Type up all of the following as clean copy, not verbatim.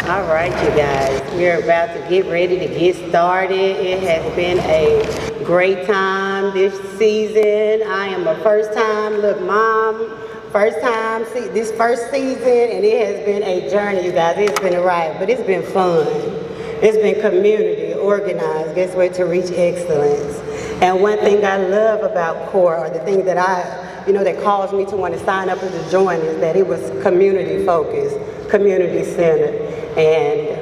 All right, you guys, we're about to get ready to get started. It has been a great time this season. I am a first-time mom, this first season, and it has been a journey, you guys. It's been a ride, but it's been fun. It's been community, organized, guess what, to reach excellence. And one thing I love about CORE, or the thing that that caused me to want to sign up and to join, is that it was community focused, community centered. And,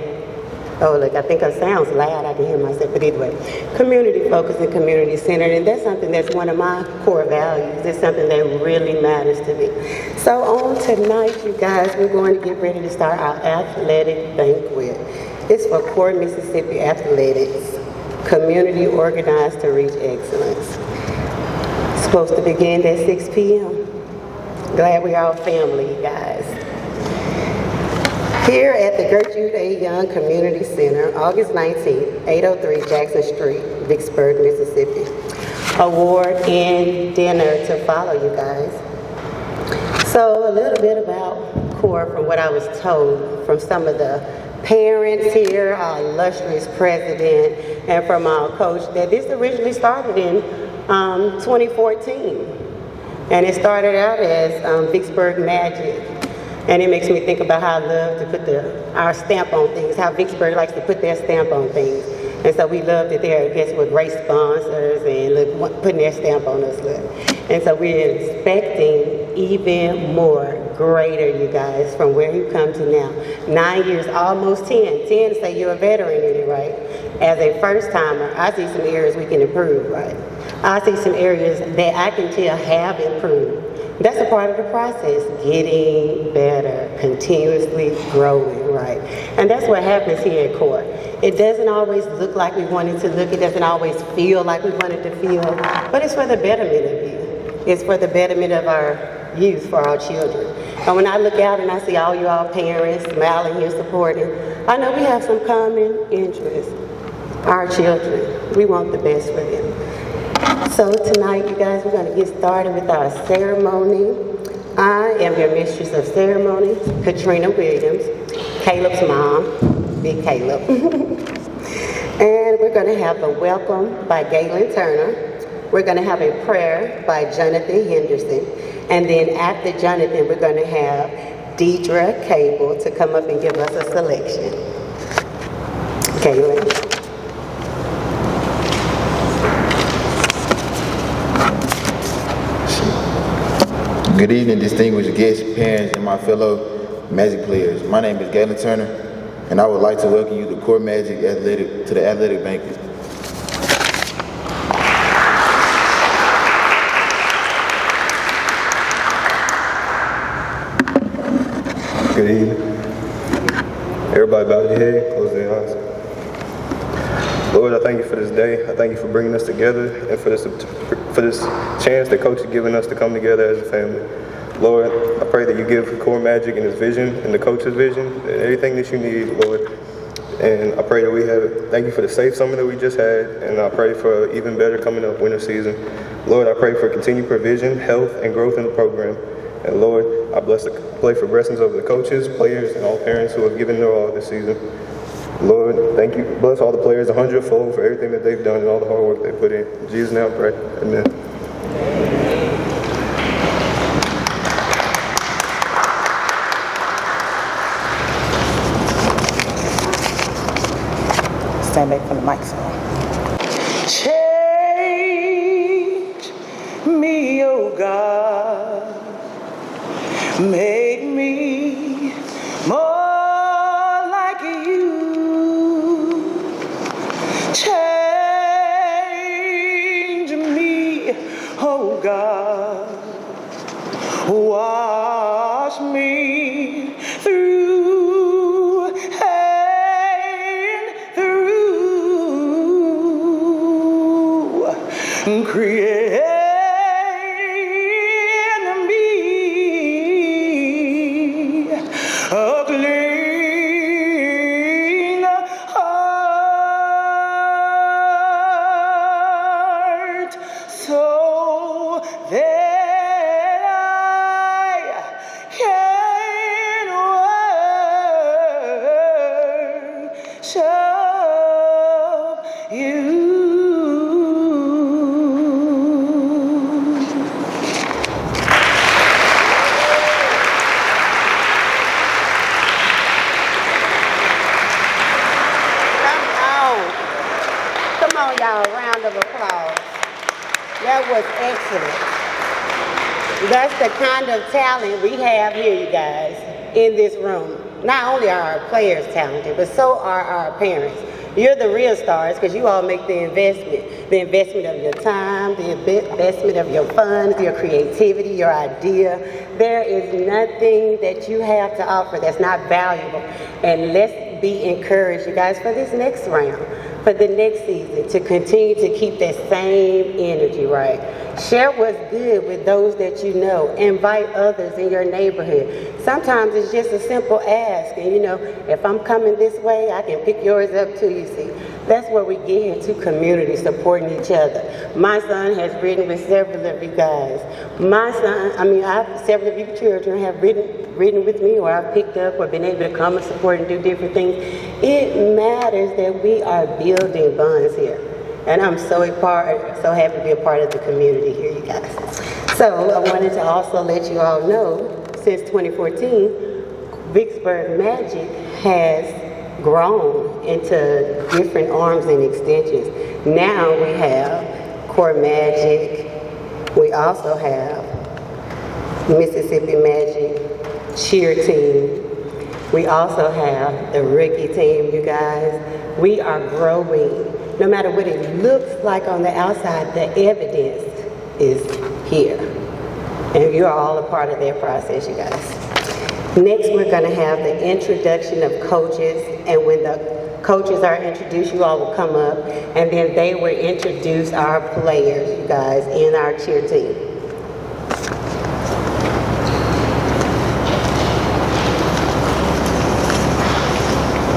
oh look, I think it sounds loud, I can hear myself, but anyway, community focused and community centered, and that's something that's one of my core values. It's something that really matters to me. So on tonight, you guys, we're going to get ready to start our athletic banquet. It's for CORE Mississippi Athletics, community organized to reach excellence. It's supposed to begin at 6 p.m. Glad we're all family, you guys. Here at the Gertrude A. Young Community Center, August 19th, 803 Jackson Street, Vicksburg, Mississippi. Award and dinner to follow, you guys. So a little bit about CORE from what I was told from some of the parents here, our illustrious president, and from our coach, that this originally started in 2014. And it started out as Vicksburg Magic. And it makes me think about how I love to put our stamp on things, how Vicksburg likes to put their stamp on things. And so we love that they're, with great sponsors and putting their stamp on us. And so we're expecting even more, greater, you guys, from where you come to now. 9 years, almost 10. 10 to say you're a veteran in it, right? As a first timer, I see some areas we can improve, right? I see some areas that I can tell have improved. That's a part of the process, getting better, continuously growing, right? And that's what happens here at CORE. It doesn't always look like we want it to look. It doesn't always feel like we want it to feel, but it's for the betterment of you. It's for the betterment of our youth, for our children. And when I look out and I see all you all parents smiling here supporting, I know we have some common interests. Our children, we want the best for them. So tonight, you guys, we're going to get started with our ceremony. I am your mistress of ceremony, Katrina Williams, Caleb's mom, Big Caleb. And we're going to have a welcome by Galen Turner. We're going to have a prayer by Jonathan Henderson. And then after Jonathan, we're going to have Deidre Cable to come up and give us a selection. Galen. Good evening, distinguished guests, parents, and my fellow Magic players. My name is Galen Turner, and I would like to welcome you to CORE Magic to the Athletic Banquet. Good evening. Everybody bow your head, close their eyes. Lord, I thank you for this day. I thank you for bringing us together and for this chance that Coach has given us to come together as a family. Lord, I pray that you give CORE Magic and his vision and the coach's vision and everything that you need, Lord. And I pray that we have, thank you for the safe summer that we just had, and I pray for even better coming up winter season. Lord, I pray for continued provision, health, and growth in the program. And Lord, I pray for blessings over the coaches, players, and all parents who have given their all this season. Lord, thank you. Bless all the players 100-fold for everything that they've done and all the hard work they put in. In Jesus' name I pray. Amen. Stand back from the microphone. Change me, oh God. Make me more like you. Change me, oh God. Wash me through and through. Create in me a clean heart, so that I can of applause. That was excellent. That's the kind of talent we have here, you guys, in this room. Not only are our players talented, but so are our parents. You're the real stars because you all make the investment of your time, the investment of your funds, your creativity, your idea. There is nothing that you have to offer that's not valuable. And let's be encouraged, you guys, for this next round, for the next season, to continue to keep that same energy, right? Share what's good with those that you know. Invite others in your neighborhood. Sometimes it's just a simple ask, and you know, if I'm coming this way, I can pick yours up too, you see. That's where we get into community, supporting each other. My son has ridden with several of you guys. Several of you children have ridden with me, or I've picked up or been able to come and support and do different things. It matters that we are building bonds here. And I'm so happy to be a part of the community here, you guys. So I wanted to also let you all know, since 2014, Vicksburg Magic has grown into different arms and extensions. Now we have Core Magic. We also have Mississippi Magic Cheer Team. We also have the rookie team, you guys. We are growing. No matter what it looks like on the outside, the evidence is here. And you're all a part of that process, you guys. Next, we're going to have the introduction of coaches. And when the coaches are introduced, you all will come up. And then they will introduce our players, you guys, in our cheer team.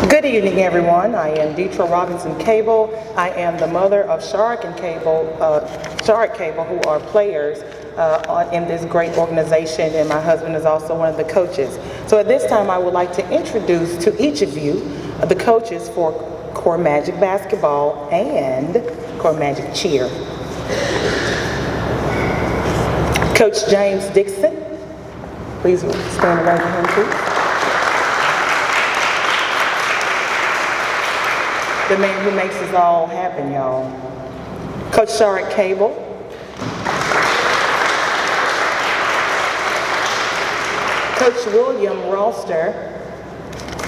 Good evening, everyone. I am Deetra Robinson Cable. I am the mother of Shark Cable, who are players in this great organization, and my husband is also one of the coaches. So at this time, I would like to introduce to each of you the coaches for Core Magic Basketball and Core Magic Cheer. Coach James Dixon, please stand and raise your hand, please. The man who makes us all happen, y'all. Coach Shark Cable. Coach William Roster.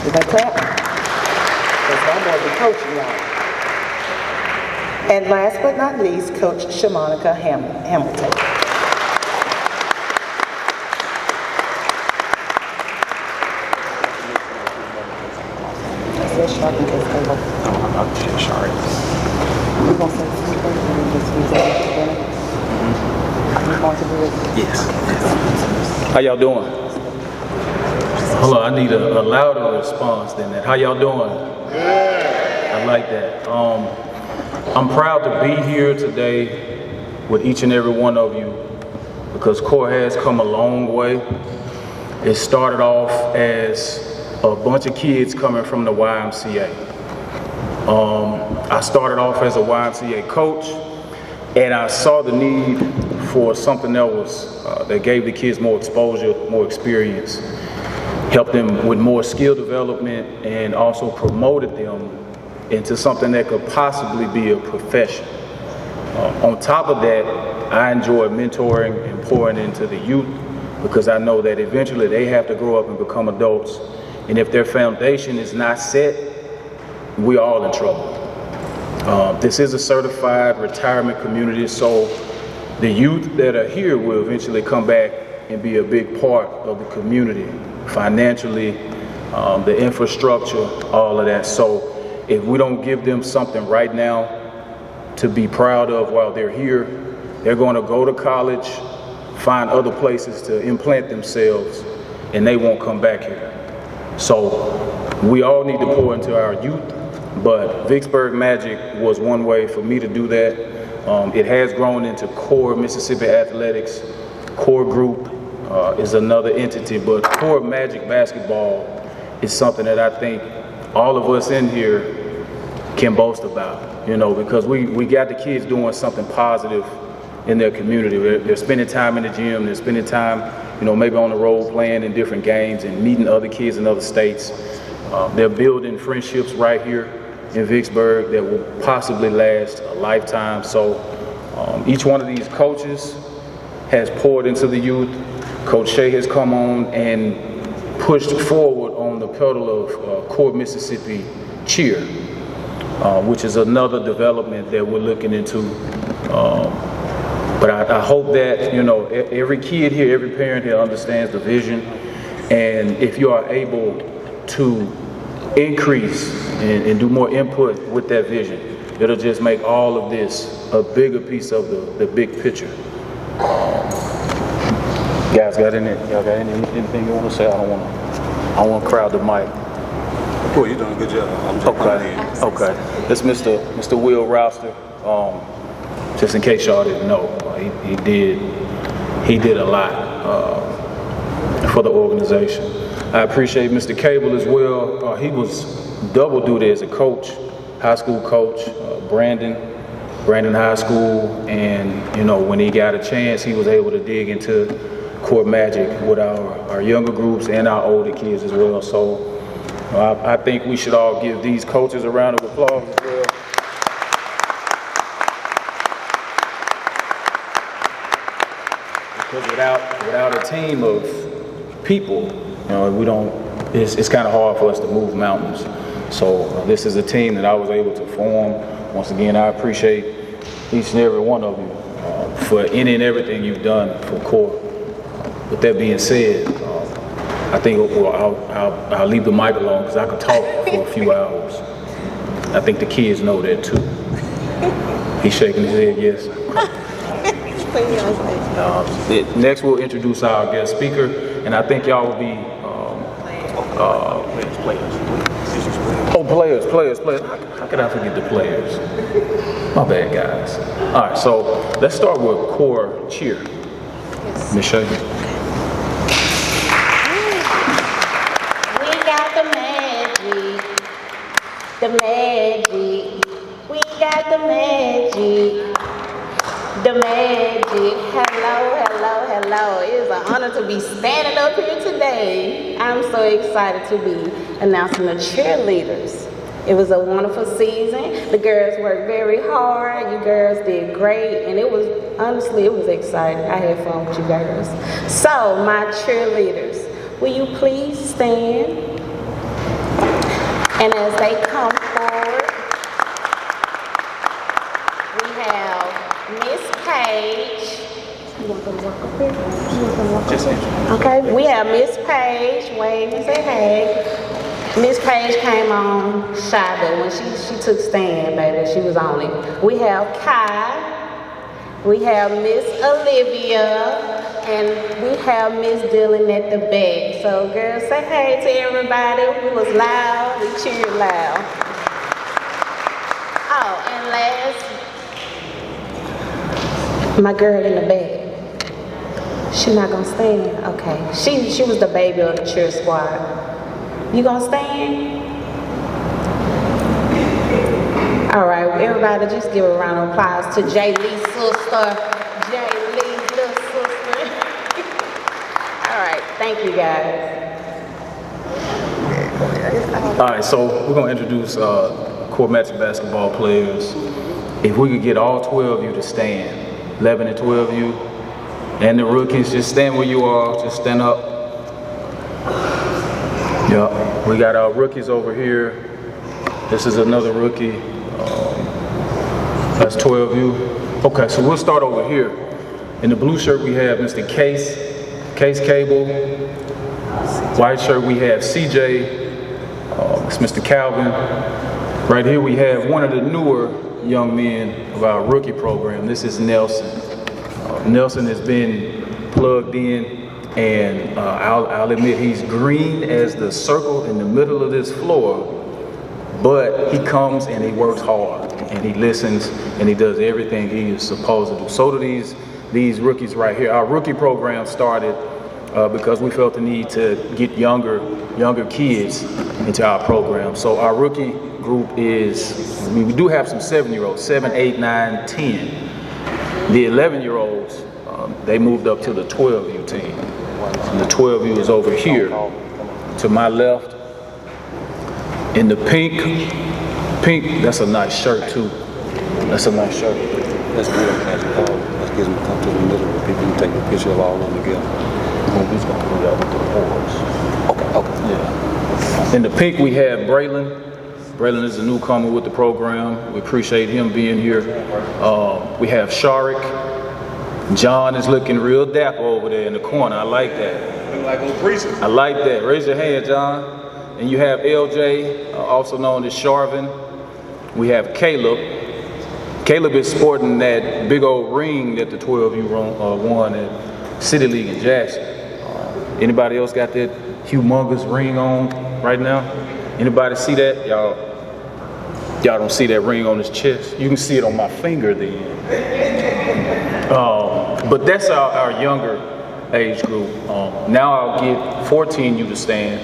Did I clap? Because I'm going to be coaching y'all. And last but not least, Coach Shamonica Hamilton. Shark and Cable. I'm Shark. We're going to say this first and then just use it together. We're going to do it. Yes. How y'all doing? Hold on, I need a louder response than that. How y'all doing? Good. I like that. I'm proud to be here today with each and every one of you because Core has come a long way. It started off as a bunch of kids coming from the YMCA. I started off as a YMCA coach, and I saw the need for something that gave the kids more exposure, more experience, helped them with more skill development, and also promoted them into something that could possibly be a profession. On top of that, I enjoy mentoring and pouring into the youth because I know that eventually they have to grow up and become adults. And if their foundation is not set, we're all in trouble. This is a certified retirement community, so the youth that are here will eventually come back and be a big part of the community, financially, the infrastructure, all of that. So if we don't give them something right now to be proud of while they're here, they're going to go to college, find other places to implant themselves, and they won't come back here. So we all need to pour into our youth, but Vicksburg Magic was one way for me to do that. It has grown into Core Mississippi Athletics. Core Group is another entity, but Core Magic Basketball is something that I think all of us in here can boast about, you know, because we got the kids doing something positive in their community. They're spending time in the gym, they're spending time, you know, maybe on the road playing in different games and meeting other kids in other states. They're building friendships right here. in Vicksburg that will possibly last a lifetime. So each one of these coaches has poured into the youth. Coach Shea has come on and pushed forward on the pedal of Core Mississippi cheer, which is another development that we're looking into. But I hope that, you know, every kid here, every parent here understands the vision. And if you are able to increase and do more input with that vision, it'll just make all of this a bigger piece of the big picture. Guys, y'all got anything you want to say? I don't want to crowd the mic. Cool, you're doing a good job. I'm just Okay. This Mr. Will Rouster. Just in case y'all didn't know, he did a lot for the organization. I appreciate Mr. Cable as well. He was double duty as a coach, high school coach, Brandon High School, and you know, when he got a chance, he was able to dig into Core Magic with our younger groups and our older kids as well. So I think we should all give these coaches a round of applause as well. Because without a team of people, you know, it's kind of hard for us to move mountains. So this is a team that I was able to form. Once again, I appreciate each and every one of you for any and everything you've done for Core. With that being said, I think I'll leave the mic alone because I could talk for a few hours. I think the kids know that too. He's shaking his head, yes. Next, we'll introduce our guest speaker, and I think y'all will be players. How could I forget the players? My bad, guys. All right, so let's start with Core cheer. Ms. Shea. We got the magic. We got the magic. The magic. Hello. It is an honor to be standing up here today. I'm so excited to be announcing the cheerleaders. It was a wonderful season. The girls worked very hard. You girls did great. And it was exciting. I had fun with you girls. So, my cheerleaders, will you please stand? And as they come forward, we have Miss Page. You want to walk up here? Okay, we have Miss Page. Wave and say hey. Miss Page came on shy, but when she took stand, baby, she was on it. We have Kai. We have Miss Olivia. And we have Miss Dillon at the back. So, girls, say hey to everybody. We was loud. We cheered loud. Oh, and last, my girl in the back. She not gonna stand? Okay. She was the baby of the cheer squad. You gonna stand? All right, everybody, just give a round of applause to Jay Lee's sister. Jay Lee's little sister. All right, thank you guys. All right, so we're gonna introduce Core Magic basketball players. If we could get all 12 of you to stand, 11 and 12 of you, and the rookies, just stand where you are, just stand up. Yeah, we got our rookies over here. This is another rookie. That's 12 of you. Okay, so we'll start over here. In the blue shirt, we have Mr. Case Cable. White shirt, we have CJ. It's Mr. Calvin. Right here, we have one of the newer young men of our rookie program. This is Nelson. Nelson has been plugged in, and I'll admit he's green as the circle in the middle of this floor, but he comes and he works hard, and he listens, and he does everything he is supposed to do. So do these rookies right here. Our rookie program started because we felt the need to get younger kids into our program. So our rookie group we do have some 7-year-olds, 7, 8, 9, 10. The 11-year-olds, they moved up to the 12U team. And the 12U is over here to my left. In the pink, Pink, that's a nice shirt too. That's a nice shirt. Let's get them magic ball. Let's get them to come to the middle where people can take a picture of all of them together. We're just gonna do that with the boards. Okay. Yeah. In the pink, we have Braylon. Braylon is a newcomer with the program. We appreciate him being here. We have Sharik. John is looking real dapper over there in the corner. I like that. Look like old preacher. I like that. Raise your hand, John. And you have LJ, also known as Sharvin. We have Caleb. Caleb is sporting that big old ring that the 12U won at City League in Jackson. Anybody else got that humongous ring on right now? Anybody see that? Y'all don't see that ring on his chest. You can see it on my finger then. But that's our younger age group. Now I'll get 14U to stand.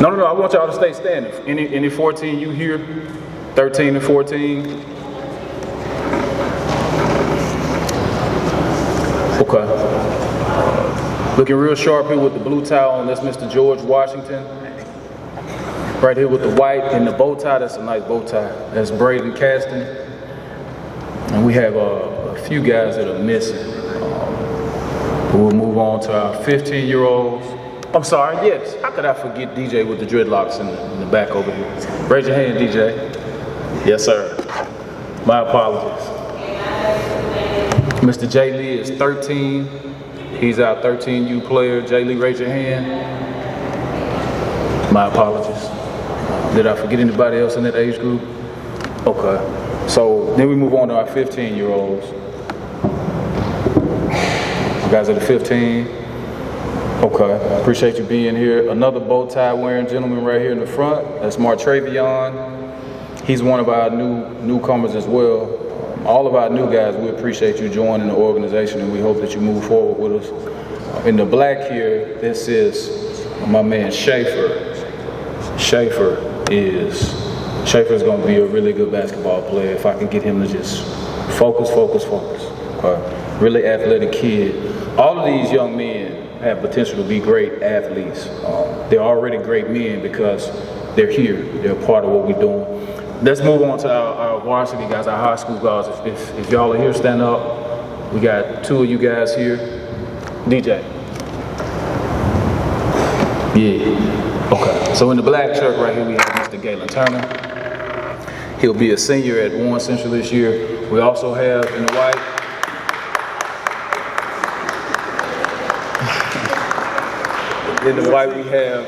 No, I want y'all to stay standing. Any 14U here? 13 and 14? Okay. Looking real sharp here with the blue tie on, that's Mr. George Washington. Right here with the white and the bow tie, that's a nice bow tie. That's Braden Caston. And we have a few guys that are missing. We'll move on to our 15-year-olds. I'm sorry, yes. How could I forget DJ with the dreadlocks in the back over here? Raise your hand, DJ. Yes, sir. My apologies. Mr. Jay Lee is 13. He's our 13U player. Jay Lee, raise your hand. My apologies. Did I forget anybody else in that age group? Okay. So then we move on to our 15-year-olds. You guys are the 15. Okay. Appreciate you being here. Another bow tie wearing gentleman right here in the front. That's Martravion. He's one of our newcomers as well. All of our new guys, we appreciate you joining the organization, and we hope that you move forward with us. In the black here, this is my man Schaefer. Schaefer is going to be a really good basketball player if I can get him to just focus. Okay. Really athletic kid. All of these young men have potential to be great athletes. They're already great men because they're here. They're a part of what we're doing. Let's move on to our varsity guys, our high school guys. If y'all are here, stand up. We got two of you guys here. DJ. Yeah. Okay. So in the black shirt right here, we have Mr. Galen Turner. He'll be a senior at Warren Central this year. We also have in the white. In the white, we have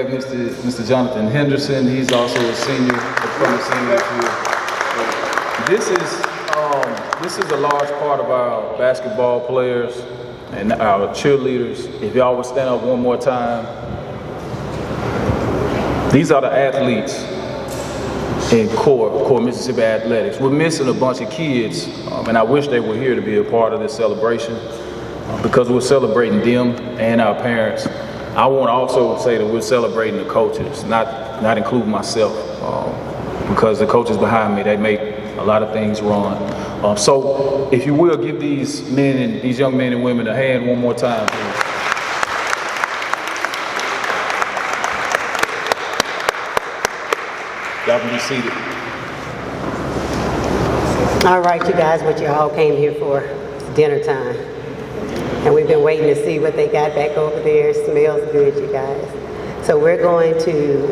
Mr. Jonathan Henderson. He's also a senior, becoming a senior this year. This is a large part of our basketball players and our cheerleaders. If y'all would stand up one more time. These are the athletes in core Mississippi Athletics. We're missing a bunch of kids, and I wish they were here to be a part of this celebration because we're celebrating them and our parents. I want to also say that we're celebrating the coaches, not including myself, because the coaches behind me, they make a lot of things run. So if you will, give these young men and women a hand one more time, please. Y'all can be seated. All right, you guys, what you all came here for, it's dinner time. And we've been waiting to see what they got back over there. It smells good, you guys. So we're going to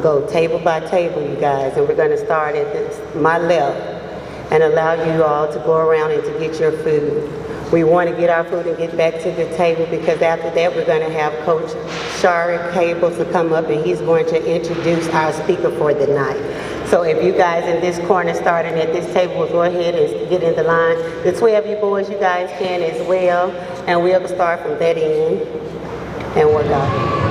go table by table, you guys, and we're going to start at my left and allow you all to go around and to get your food. We want to get our food and get back to the table because after that we're going to have Coach Sharik Cable to come up and he's going to introduce our speaker for the night. So if you guys in this corner starting at this table will go ahead and get in the line. The 12 you boys, you guys can as well. And we'll start from that end and work out.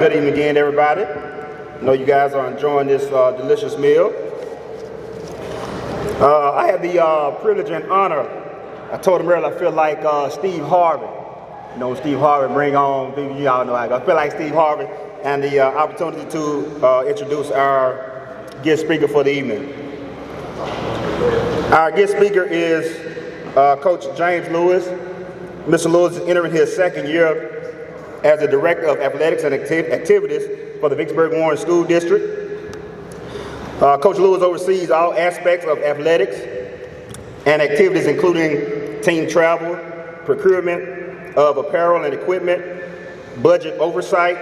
good evening again, everybody. I know you guys are enjoying this delicious meal. I had the privilege and honor. I told him earlier I feel like Steve Harvey. You know, Steve Harvey bring on people, you all know I feel like Steve Harvey, and the opportunity to introduce our guest speaker for the evening. Our guest speaker is Coach James Lews. Mr. Lews is entering his second year as the Director of Athletics and Activities for the Vicksburg-Warren School District. Coach Lews oversees all aspects of athletics and activities, including team travel, procurement of apparel and equipment, budget oversight,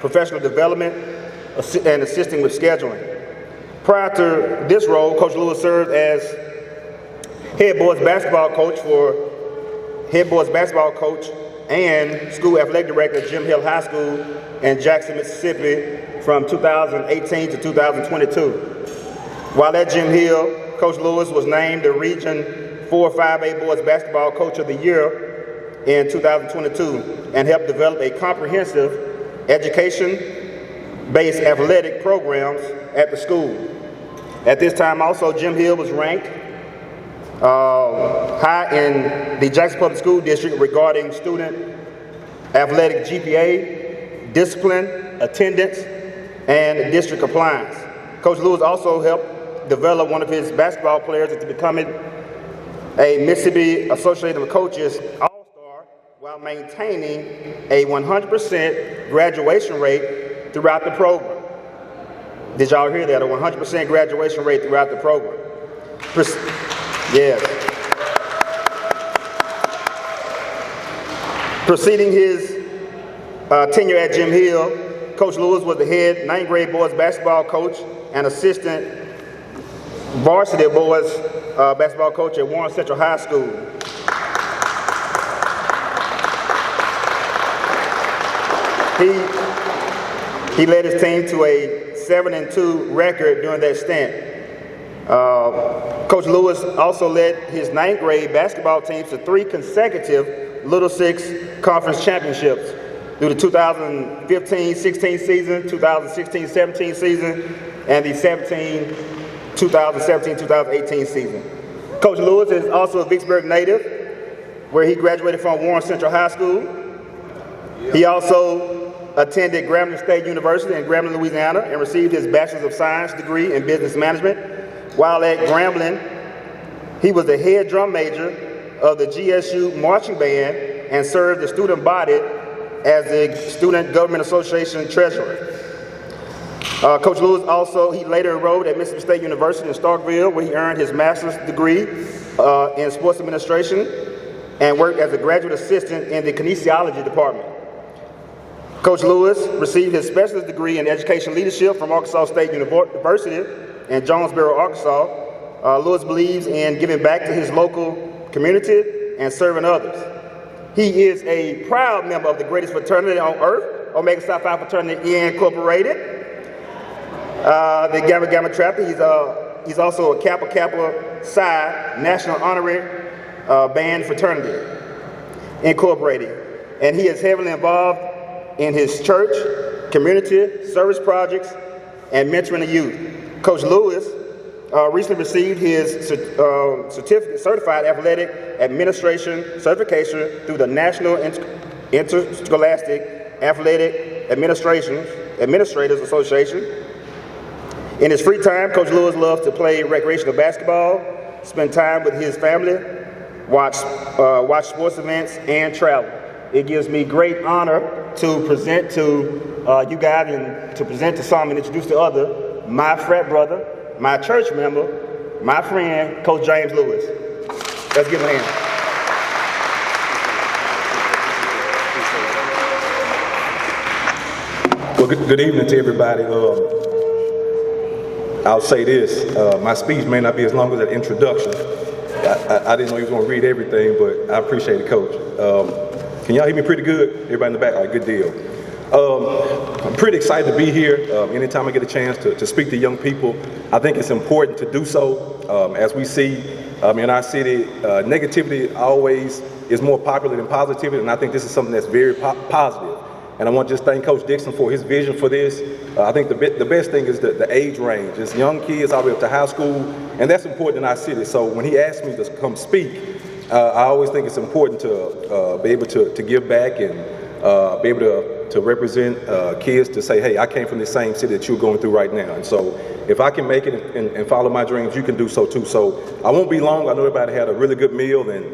professional development, and assisting with scheduling. Prior to this role, Coach Lews served as head boys basketball coach and school athletic director at Jim Hill High School in Jackson, Mississippi from 2018 to 2022. While at Jim Hill, Coach Lews was named the Region 4 5A Boys Basketball Coach of the Year in 2022 and helped develop a comprehensive education-based athletic programs at the school. At this time also, Jim Hill was ranked high in the Jackson Public School District regarding student athletic GPA, discipline, attendance, and district compliance. Coach Lews also helped develop one of his basketball players into becoming a Mississippi Association of Coaches All-Star while maintaining a 100% graduation rate throughout the program. Did y'all hear that? A 100% graduation rate throughout the program. Yes. Preceding his tenure at Jim Hill, Coach Lews was the head 9th grade boys basketball coach and assistant varsity boys basketball coach at Warren Central High School. He led his team to a 7-2 record during that stint. Coach Lews also led his 9th grade basketball teams to 3 consecutive Little Six Conference championships through the 2015-16 season, 2016-17 season, and the 2017-2018 season. Coach Lews is also a Vicksburg native, where he graduated from Warren Central High School. He also attended Grambling State University in Grambling, Louisiana, and received his Bachelor's of Science degree in Business Management. While at Grambling, he was the head drum major of the GSU Marching Band and served the student body as the Student Government Association Treasurer. Coach Lews he later enrolled at Mississippi State University in Starkville, where he earned his master's degree in sports administration and worked as a graduate assistant in the kinesiology department. Coach Lews received his specialist degree in education leadership from Arkansas State University in Jonesboro, Arkansas. Lews believes in giving back to his local community and serving others. He is a proud member of the greatest fraternity on earth, Omega Psi Phi Fraternity Incorporated, the Gamma Gamma Chapter. He's also a Kappa Kappa Psi National Honorary Band Fraternity Incorporated, and he is heavily involved in his church, community, service projects, and mentoring the youth. Coach Lews recently received his Certified Athletic Administration certification through the National Interscholastic Athletic Administrators Association. In his free time, Coach Lews loves to play recreational basketball, spend time with his family, watch sports events, and travel. It gives me great honor to present to you guys and to present to some and introduce to others my frat brother, my church member, my friend, Coach James Lews. Let's give him a hand. Well, good evening to everybody. I'll say this, my speech may not be as long as that introduction. I didn't know he was going to read everything, but I appreciate it, Coach. Can y'all hear me pretty good? Everybody in the back? All right, good deal. I'm pretty excited to be here. Anytime I get a chance to speak to young people, I think it's important to do so. As we see in our city, negativity always is more popular than positivity, and I think this is something that's very positive. And I want to just thank Coach Dixon for his vision for this. I think the best thing is the age range. It's young kids all the way up to high school, and that's important in our city. So when he asked me to come speak, I always think it's important to be able to give back and be able to represent kids to say, hey, I came from the same city that you're going through right now. And so if I can make it and follow my dreams, you can do so too. So I won't be long. I know everybody had a really good meal, and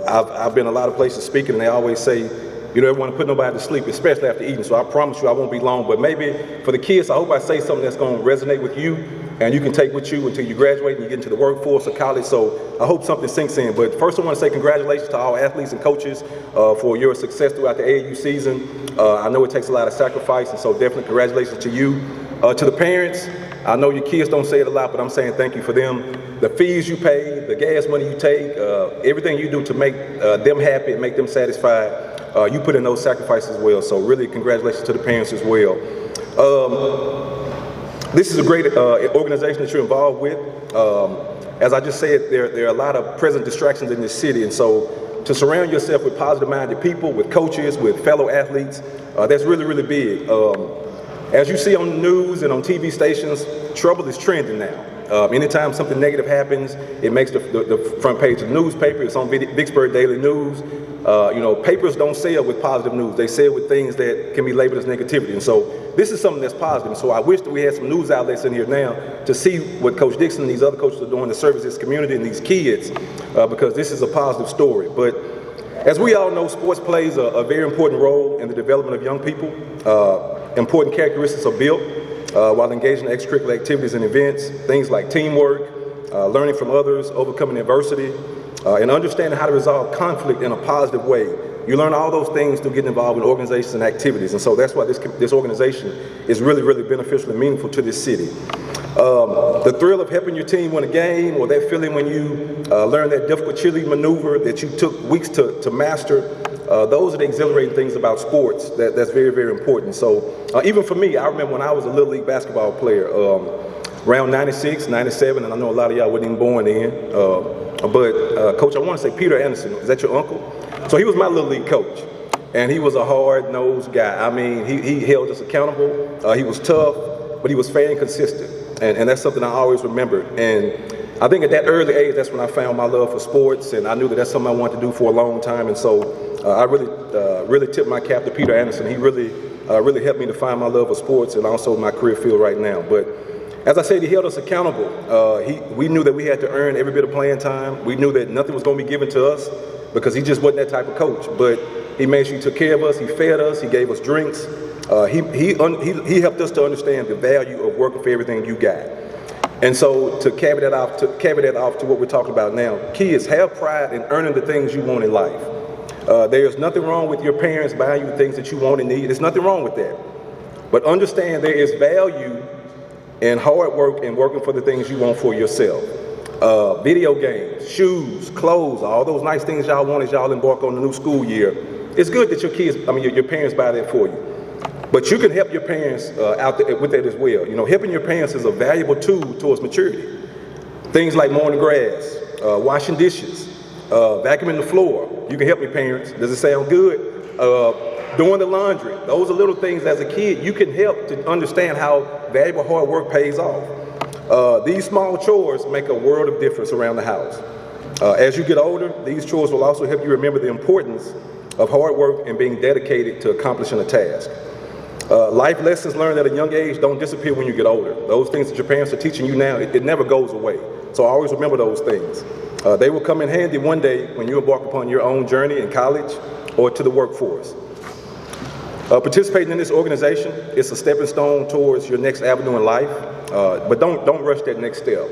I've been a lot of places speaking, and they always say, you don't want to put nobody to sleep, especially after eating. So I promise you I won't be long. But maybe for the kids, I hope I say something that's going to resonate with you and you can take with you until you graduate and you get into the workforce or college. So I hope something sinks in. But first I want to say congratulations to all athletes and coaches for your success throughout the AAU season. I know it takes a lot of sacrifice, and so definitely congratulations to you. To the parents, I know your kids don't say it a lot, but I'm saying thank you for them. The fees you pay, the gas money you take, everything you do to make them happy and make them satisfied. You put in those sacrifices as well, so really congratulations to the parents as well. This is a great organization that you're involved with. As I just said, there are a lot of present distractions in this city, and so to surround yourself with positive-minded people, with coaches, with fellow athletes, that's really, really big. As you see on the news and on TV stations, trouble is trending now. Anytime something negative happens, it makes the front page of the newspaper. It's on Vicksburg Daily News. Papers don't sell with positive news. They sell with things that can be labeled as negativity. And so this is something that's positive. And so I wish that we had some news outlets in here now to see what Coach Dixon and these other coaches are doing to service this community and these kids, because this is a positive story. But as we all know, sports plays a very important role in the development of young people. Important characteristics are built while engaging in extracurricular activities and events, things like teamwork, learning from others, overcoming adversity, and understanding how to resolve conflict in a positive way. You learn all those things through getting involved in organizations and activities, and so that's why this organization is really, really beneficial and meaningful to this city. The thrill of helping your team win a game, or that feeling when you learn that difficult cheerleading maneuver that you took weeks to master, those are the exhilarating things about sports that's very, very important. So even for me, I remember when I was a Little League basketball player, around 96, 97, and I know a lot of y'all wasn't even born then, but Coach, I want to say Peter Anderson, is that your uncle? So he was my Little League coach, and he was a hard-nosed guy. I mean, he held us accountable. He was tough, but he was fair and consistent, and that's something I always remember. And I think at that early age, that's when I found my love for sports, and I knew that that's something I wanted to do for a long time. And so I really tipped my cap to Peter Anderson. He really helped me to find my love for sports and also my career field right now. But as I said, he held us accountable. We knew that we had to earn every bit of playing time. We knew that nothing was going to be given to us because he just wasn't that type of coach. But he made sure he took care of us. He fed us. He gave us drinks. He helped us to understand the value of working for everything you got. And so to carry that off to what we're talking about now, kids, have pride in earning the things you want in life. There's nothing wrong with your parents buying you things that you want and need. There's nothing wrong with that. But understand there is value in hard work and working for the things you want for yourself. Video games, shoes, clothes, all those nice things y'all want as y'all embark on the new school year. It's good that your parents buy that for you. But you can help your parents out there with that as well. You know, helping your parents is a valuable tool towards maturity. Things like mowing the grass, washing dishes, vacuuming the floor. You can help your parents. Does it sound good? Doing the laundry. Those are little things as a kid you can help to understand how valuable hard work pays off. These small chores make a world of difference around the house. As you get older, these chores will also help you remember the importance of hard work and being dedicated to accomplishing a task. Life lessons learned at a young age don't disappear when you get older. Those things that your parents are teaching you now, it never goes away. So always remember those things. They will come in handy one day when you embark upon your own journey in college or to the workforce. Participating in this organization is a stepping stone towards your next avenue in life, but don't rush that next step.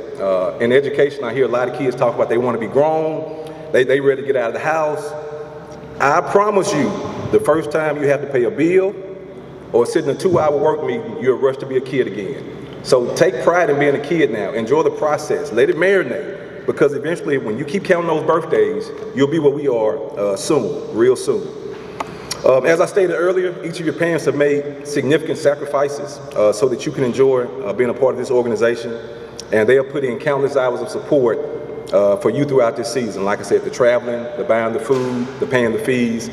In education, I hear a lot of kids talk about they want to be grown, they ready to get out of the house. I promise you, the first time you have to pay a bill or sit in a 2-hour work meeting, you're rushed to be a kid again. So take pride in being a kid now. Enjoy the process. Let it marinate, because eventually when you keep counting those birthdays, you'll be where we are soon, real soon. As I stated earlier, each of your parents have made significant sacrifices so that you can enjoy being a part of this organization, and they are putting in countless hours of support for you throughout this season. Like I said, the traveling, the buying the food, the paying the fees,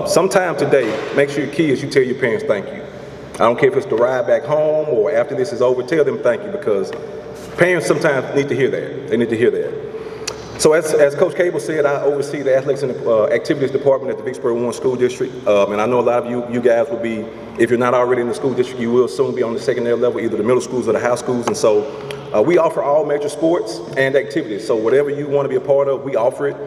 Sometime today, make sure your kids, you tell your parents thank you. I don't care if it's the ride back home or after this is over, tell them thank you, because parents sometimes need to hear that. They need to hear that. So as Coach Cable said, I oversee the athletics and activities department at the Vicksburg 1 School District. And I know a lot of you guys will be, if you're not already in the school district, you will soon be on the secondary level, either the middle schools or the high schools. And so we offer all major sports and activities. So whatever you want to be a part of, we offer it.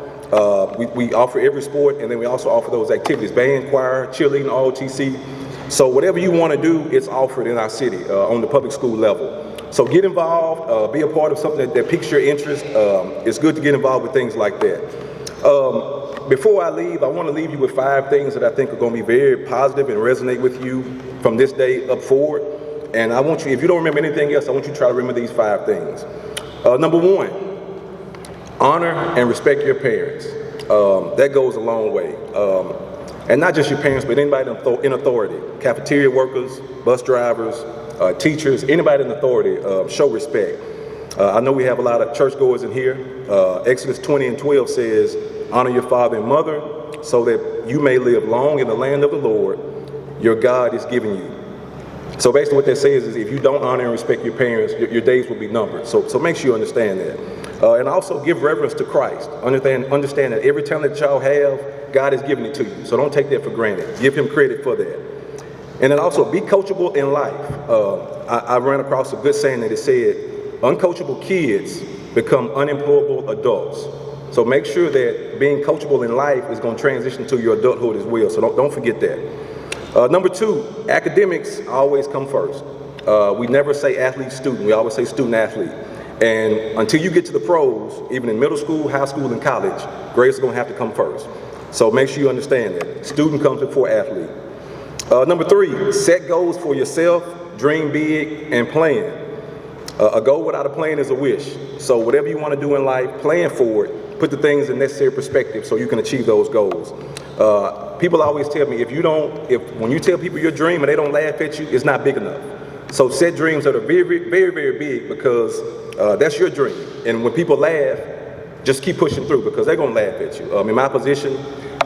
We offer every sport, and then we also offer those activities, band, choir, cheerleading, ROTC. So whatever you want to do, it's offered in our city on the public school level. So get involved, be a part of something that piques your interest. It's good to get involved with things like that. Before I leave, I want to leave you with 5 things that I think are going to be very positive and resonate with you from this day up forward. And I want you, if you don't remember anything else, I want you to try to remember these 5 things. Number 1, honor and respect your parents. That goes a long way. And not just your parents, but anybody in authority. Cafeteria workers, bus drivers, teachers, anybody in authority, show respect. I know we have a lot of churchgoers in here. Exodus 20:12 says, honor your father and mother so that you may live long in the land of the Lord your God is giving you. So basically what that says is if you don't honor and respect your parents, your days will be numbered. So make sure you understand that. And also give reverence to Christ. Understand that every talent that y'all have, God has given it to you. So don't take that for granted. Give him credit for that. And then also be coachable in life. I ran across a good saying that it said, uncoachable kids become unemployable adults. So make sure that being coachable in life is going to transition to your adulthood as well. So don't forget that. Number 2, academics always come first. We never say athlete-student. We always say student-athlete. And until you get to the pros, even in middle school, high school, and college, grades are going to have to come first. So make sure you understand that. Student comes before athlete. Number 3, set goals for yourself, dream big, and plan. A goal without a plan is a wish. So whatever you want to do in life, plan for it. Put the things in necessary perspective so you can achieve those goals. People always tell me, when you tell people your dream and they don't laugh at you, it's not big enough. So set dreams that are very, very, very big, because that's your dream. And when people laugh, just keep pushing through, because they're going to laugh at you. In my position,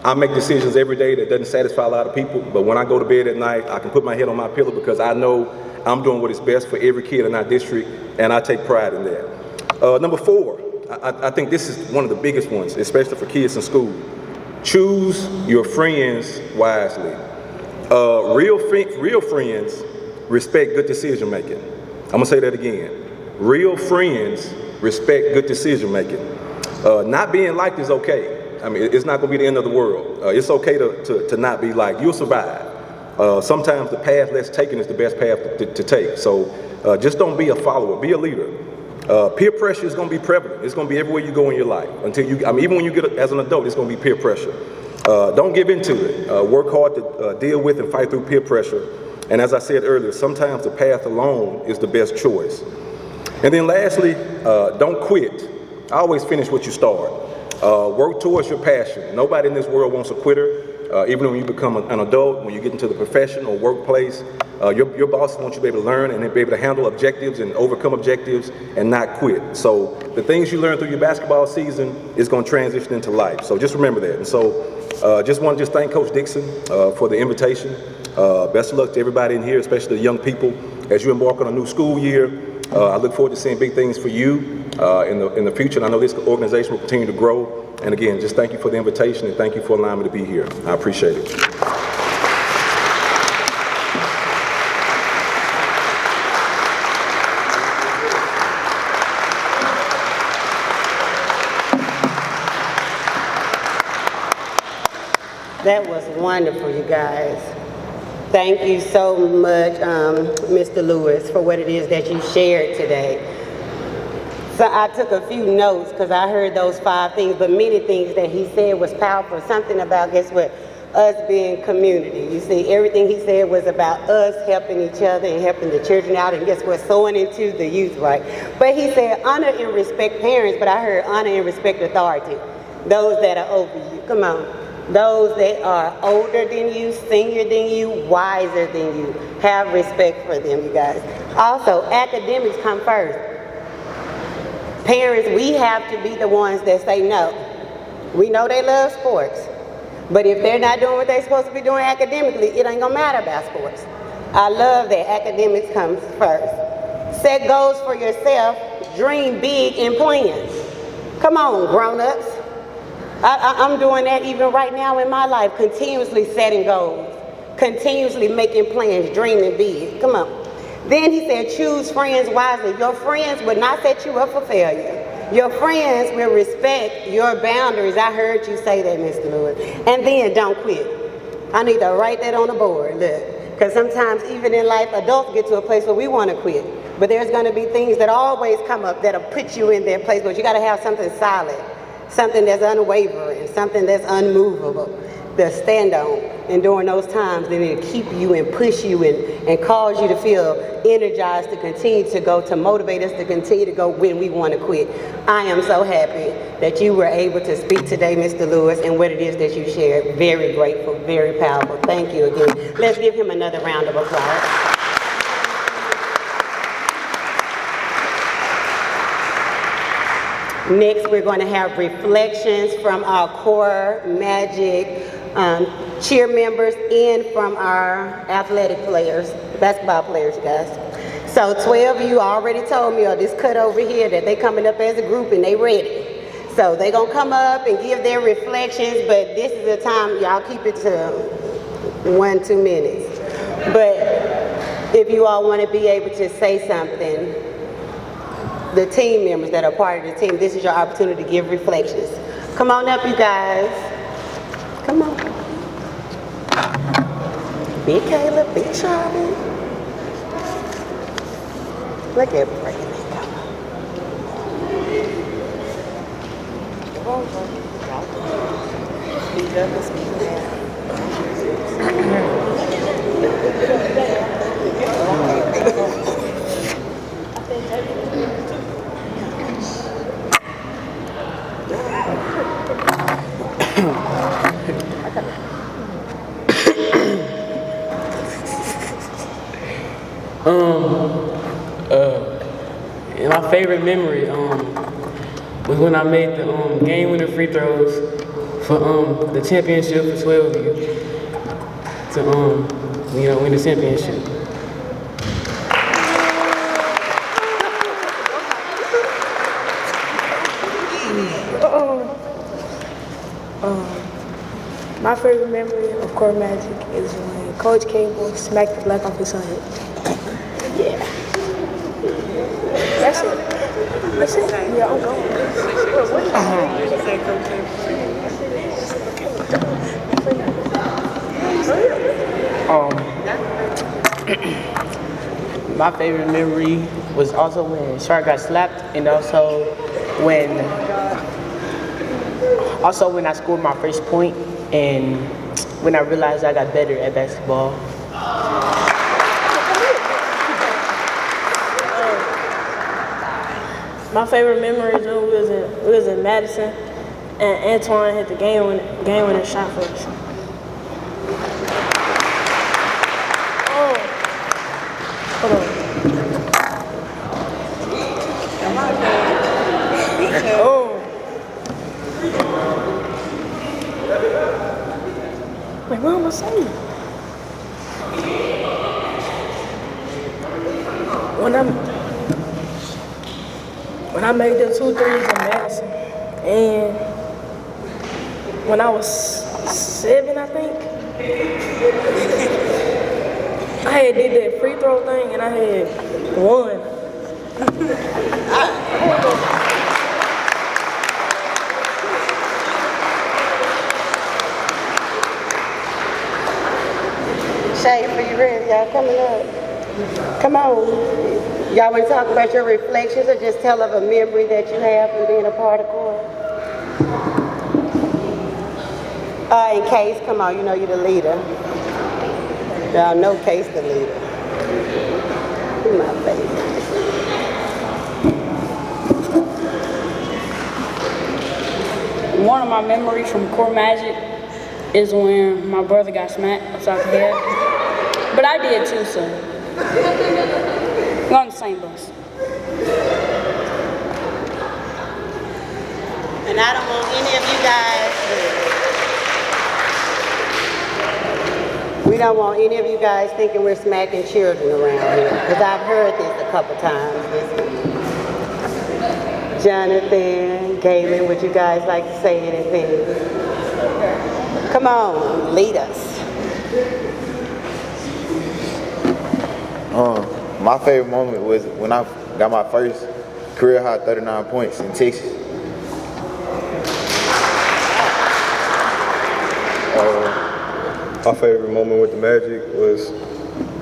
I make decisions every day that doesn't satisfy a lot of people, but when I go to bed at night, I can put my head on my pillow because I know I'm doing what is best for every kid in our district, and I take pride in that. Number 4, I think this is one of the biggest ones, especially for kids in school. Choose your friends wisely. Real friends respect good decision making. I'm gonna say that again. Real friends respect good decision making. Not being liked is okay. I mean, it's not gonna be the end of the world. It's okay to not be liked. You'll survive. Sometimes the path less taken is the best path to take. So just don't be a follower, be a leader. Peer pressure is going to be prevalent. It's going to be everywhere you go in your life. Even when you get as an adult, it's going to be peer pressure. Don't give in to it. Work hard to deal with and fight through peer pressure. And as I said earlier, sometimes the path alone is the best choice. And then lastly, don't quit. Always finish what you start. Work towards your passion. Nobody in this world wants a quitter. Even when you become an adult, when you get into the profession or workplace, your boss wants you to be able to learn and be able to handle objectives and overcome objectives and not quit. So the things you learn through your basketball season is going to transition into life. So just remember that. And so just want to thank Coach Dixon for the invitation. Best of luck to everybody in here, especially the young people, as you embark on a new school year. I look forward to seeing big things for you in the future. And I know this organization will continue to grow. And again, just thank you for the invitation and thank you for allowing me to be here. I appreciate it. That was wonderful, you guys. Thank you so much, Mr. Lewis, for what it is that you shared today. So I took a few notes because I heard those 5 things, but many things that he said was powerful. Something about, guess what, us being community. You see, everything he said was about us helping each other and helping the children out, and guess what, sowing into the youth, right? But he said honor and respect parents, but I heard honor and respect authority. Those that are over you, come on. Those that are older than you, senior than you, wiser than you. Have respect for them, you guys. Also, academics come first. Parents, we have to be the ones that say no. We know they love sports, But if they're not doing what they're supposed to be doing academically, it ain't gonna matter about sports. I love that academics comes first. Set goals for yourself, dream big and plan. Come on, grown-ups. I'm doing that even right now in my life, continuously setting goals, continuously making plans, dreaming big. Come on. Then he said, choose friends wisely. Your friends will not set you up for failure. Your friends will respect your boundaries. I heard you say that, Mr. Lewis. And then don't quit. I need to write that on the board, look. Because sometimes even in life, adults get to a place where we want to quit. But there's going to be things that always come up that'll put you in that place, but you got to have something solid, something that's unwavering, something that's unmovable to stand on. And during those times, then it'll keep you and push you and cause you to feel energized to continue to go, to motivate us to continue to go when we want to quit. I am so happy that you were able to speak today, Mr. Lewis, and what it is that you shared. Very grateful, very powerful. Thank you again. Let's give him another round of applause. Next, we're going to have reflections from our core Magic cheer members and from our athletic players, basketball players, you guys. So 12 of you already told me on this cut over here that they coming up as a group and they ready. So they gonna come up and give their reflections, but this is the time, y'all keep it to 1-2 minutes. But if you all want to be able to say something, the team members that are part of the team, this is your opportunity to give reflections. Come on up, you guys. Come on. Big Caleb, big Charlie. Look at Brandon. Come on, speak up and speak down. And my favorite memory was when I made the game-winner free throws for the championship for 12 of you to win the championship. My favorite memory of Core Magic is when Coach Cable smacked the black off his head. Yeah. That's it. That's it. Yeah, I'm going. My favorite memory was also when Shark got slapped, and also when I scored my first point, and when I realized I got better at basketball. My favorite memory is when we was in Madison, and Antoine hit the game-winning shot for us. Hold on. Wait, what am I saying? When I made the 2 threes in Madison, and when I was 7, I think, I had did that free throw thing, and I had won. Shay, are you ready? Y'all coming up? Come on. Y'all want to talk about your reflections or just tell of a memory that you have from being a part of Core? In Case, come on, you know you're the leader. Y'all know Case the leader. He's my favorite. One of my memories from Core Magic is when my brother got smacked upside the head. But I did too, so. We're on the same bus. And I don't want any of you guys We don't want any of you guys thinking we're smacking children around here, because I've heard this a couple times. Jonathan, Galen, would you guys like to say anything? Come on, lead us. My favorite moment was when I got my first career high 39 points in Texas. My favorite moment with the Magic was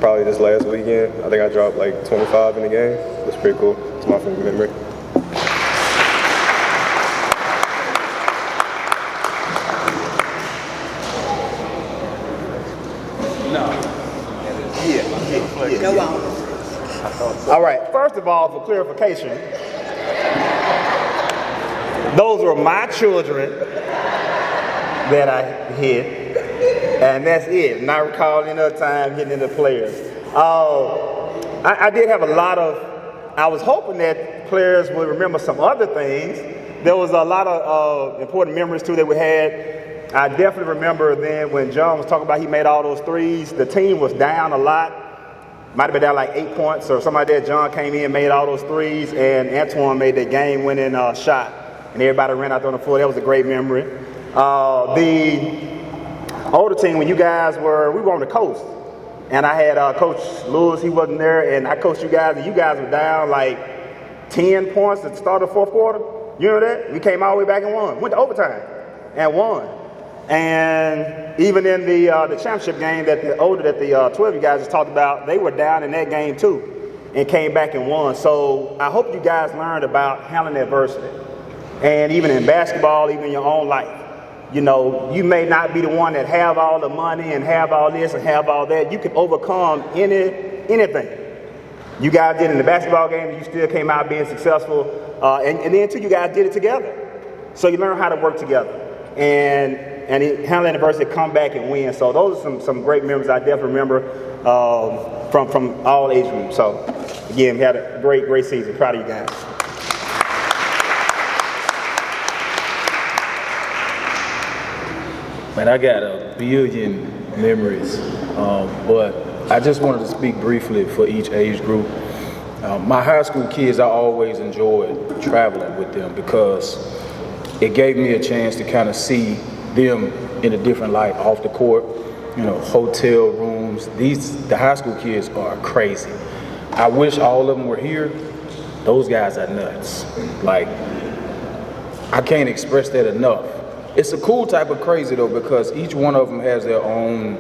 probably this last weekend. I think I dropped like 25 in the game. It was pretty cool. It's my favorite memory. Go on. All right, first of all, for clarification, those were my children that I hit, and that's it. Not recalling any other time hitting into players. I did have a lot of, I was hoping that players would remember some other things. There was a lot of important memories too that we had. I definitely remember then when John was talking about he made all those threes, the team was down a lot. Might have been down like 8 points or something like that. John came in, made all those threes, and Antoine made that game-winning shot. And everybody ran out there on the floor. That was a great memory. The older team, when you guys were, we were on the coast. And I had Coach Lews, he wasn't there, and I coached you guys, and you guys were down like 10 points at the start of the fourth quarter. You know that? We came all the way back and won. Went to overtime and won. And even in the championship game that the 12 you guys just talked about, they were down in that game too and came back and won. So I hope you guys learned about handling adversity. And even in basketball, even in your own life, you know, you may not be the one that have all the money and have all this and have all that. You can overcome anything. You guys did in the basketball game, you still came out being successful. And then too, you guys did it together. So you learn how to work together. And handling adversity, come back and win. So those are some great memories I definitely remember from all age groups. So again, we had a great season. Proud of you guys. Man, I got a billion memories, but I just wanted to speak briefly for each age group. My high school kids, I always enjoyed traveling with them because it gave me a chance to kind of see them in a different light off the court, you know, hotel rooms. The high school kids are crazy. I wish all of them were here. Those guys are nuts. Like, I can't express that enough. It's a cool type of crazy though, because each one of them has their own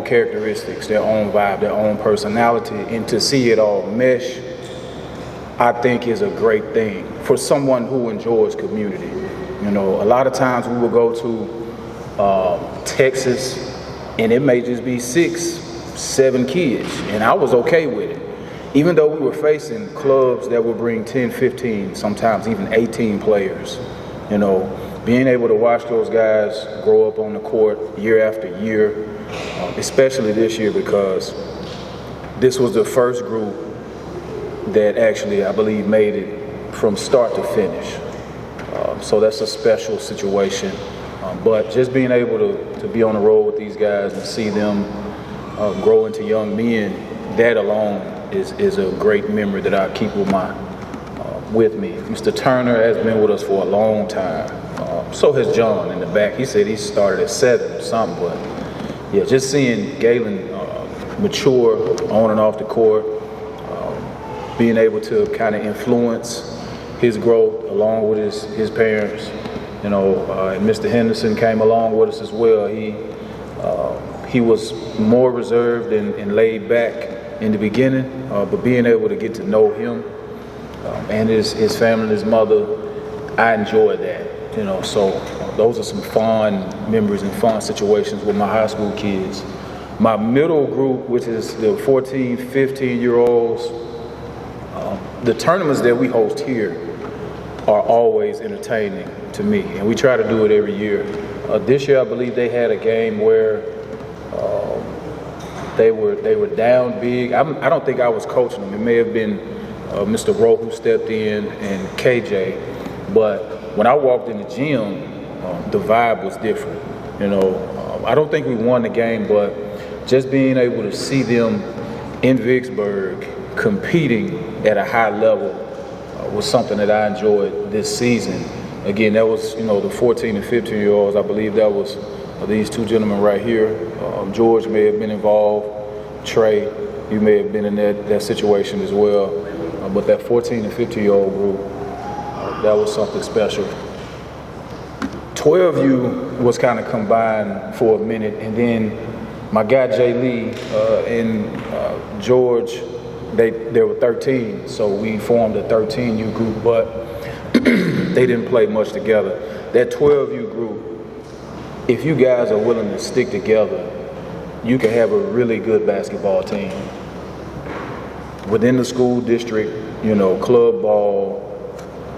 characteristics, their own vibe, their own personality, and to see it all mesh, I think is a great thing for someone who enjoys community. You know, a lot of times we will go to Texas and it may just be 6, 7 kids, and I was okay with it. Even though we were facing clubs that would bring 10, 15, sometimes even 18 players, you know, being able to watch those guys grow up on the court year after year, especially this year because this was the first group that actually, I believe, made it from start to finish. So that's a special situation. But just being able to be on the road with these guys and see them grow into young men, that alone is a great memory that I keep with me. Mr. Turner has been with us for a long time. So has John in the back. He said he started at 7 or something, but yeah, just seeing Galen mature on and off the court, being able to kind of influence his growth along with his parents, you know, and Mr. Henderson came along with us as well. He was more reserved and laid back in the beginning, but being able to get to know him and his family and his mother, I enjoyed that, you know. So those are some fun memories and fun situations with my high school kids. My middle group, which is the 14, 15-year-olds, the tournaments that we host here are always entertaining to me, and we try to do it every year. This year, I believe they had a game where they were down big. I don't think I was coaching them. It may have been Mr. Rowe who stepped in and KJ, but when I walked in the gym, the vibe was different. You know, I don't think we won the game, but just being able to see them in Vicksburg competing at a high level was something that I enjoyed this season. Again, that was, the 14 and 15-year-olds. I believe that was these two gentlemen right here. George may have been involved. Trey, you may have been in that situation as well. But that 14 and 15-year-old group, that was something special. 12U was kind of combined for a minute, and then my guy Jay Lee and George, they were 13, so we formed a 13U group, but they didn't play much together. That 12U group, if you guys are willing to stick together, you can have a really good basketball team. Within the school district, club ball,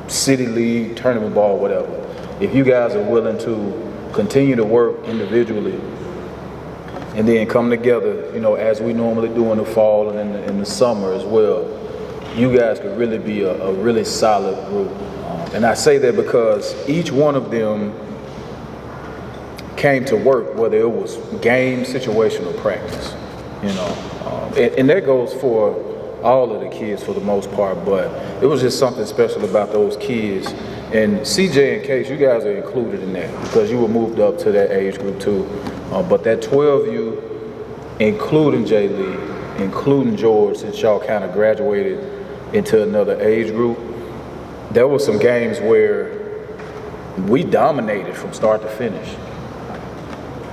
city league, tournament ball, whatever. If you guys are willing to continue to work individually and then come together, as we normally do in the fall and in the summer as well, you guys could really be a really solid group. And I say that because each one of them came to work, whether it was game, situation, or practice, and that goes for all of the kids for the most part, but it was just something special about those kids. And CJ and Case, you guys are included in that because you were moved up to that age group too. But that 12U, including Jay Lee, including George, since y'all kind of graduated into another age group, there were some games where we dominated from start to finish.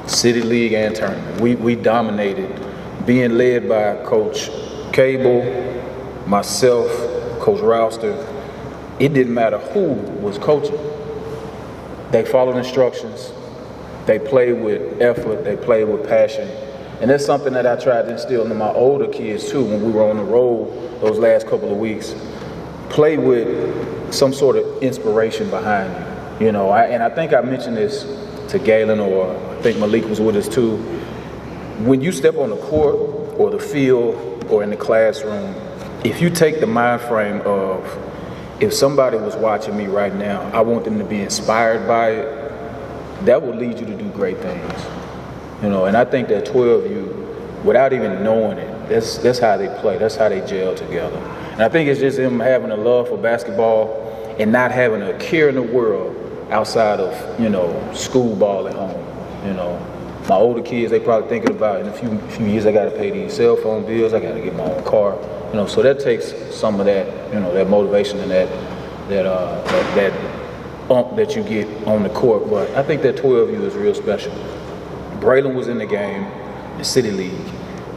City League and tournament. We dominated, being led by Coach Cable, myself, Coach Rouster. It didn't matter who was coaching. They followed instructions. They played with effort. They played with passion. And that's something that I tried to instill in my older kids too when we were on the road those last couple of weeks. Play with some sort of inspiration behind you. And I think I mentioned this to Galen, or I think Malik was with us too. When you step on the court or the field or in the classroom, if you take the mind frame of, if somebody was watching me right now, I want them to be inspired by it, that will lead you to do great things. And I think that 12U, without even knowing it, that's how they play, that's how they gel together. And I think it's just them having a love for basketball and not having a care in the world outside of, school ball at home. My older kids, they probably thinking about in a few years, I got to pay these cell phone bills, I got to get my own car. So that takes some of that, that motivation and that bump that you get on the court. But I think that 12U is real special. Braylon was in the game, the City League,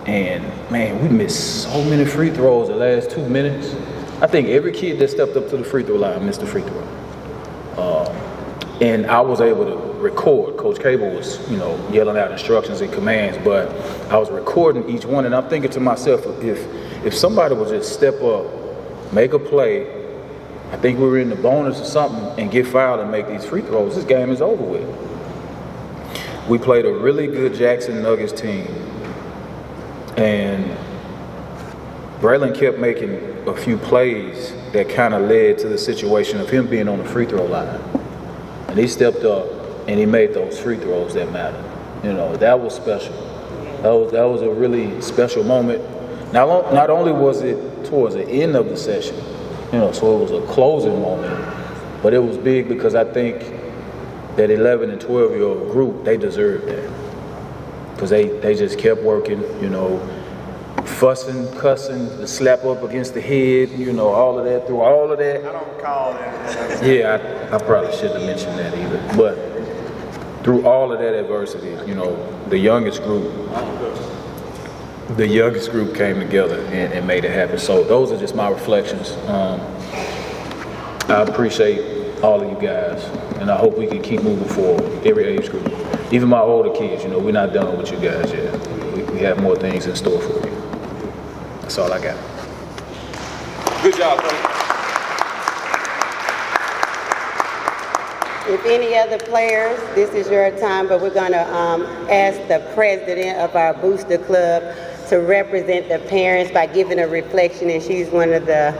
and man, we missed so many free throws the last 2 minutes. I think every kid that stepped up to the free throw line missed a free throw. And I was able to record. Coach Cable was, yelling out instructions and commands, but I was recording each one, and I'm thinking to myself, if somebody would just step up, make a play, I think we were in the bonus or something, and get fouled and make these free throws, this game is over with. We played a really good Jackson Nuggets team, and Braylon kept making a few plays that kind of led to the situation of him being on the free throw line. And he stepped up and he made those free throws that mattered. That was special. That was a really special moment. Not only was it towards the end of the session, so it was a closing moment, but it was big because I think that 11 and 12-year-old group, they deserved that. Because they just kept working, fussing, cussing, the slap up against the head, all of that, through all of that. I don't call that. Yeah, I probably shouldn't have mentioned that either. But through all of that adversity, the youngest group came together and made it happen. So those are just my reflections. I appreciate all of you guys, and I hope we can keep moving forward, every age group. Even my older kids, we're not done with you guys yet. We have more things in store for you. That's all I got. Good job, buddy. If any other players, this is your time, but we're going to ask the president of our booster club to represent the parents by giving a reflection, and she's one of the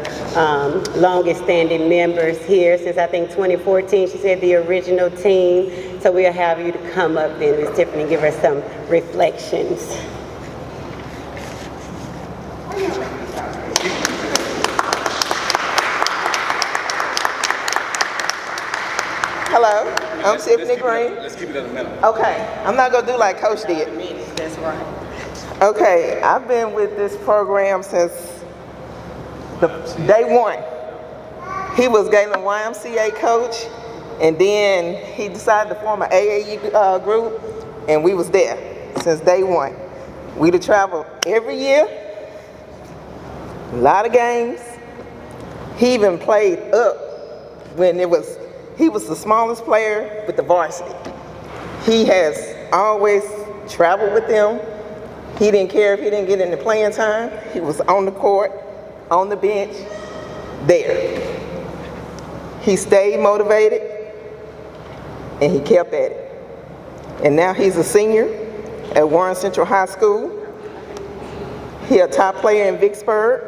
longest standing members here since I think 2014. She said the original team. So we'll have you to come up then, Ms. Tiffany, give her some reflections. Hello, I'm Tiffany Green. Let's keep it at a minute. Okay, I'm not gonna do like Coach did. That's right. Okay, I've been with this program since the day one. He was Galen YMCA coach, and then he decided to form an AAU group, and we was there since day one. We'd have traveled every year, a lot of games. He even played up when he was the smallest player with the varsity. He has always traveled with them. He didn't care if he didn't get any playing time. He was on the court, on the bench, there. He stayed motivated, and he kept at it. And now he's a senior at Warren Central High School. He's a top player in Vicksburg.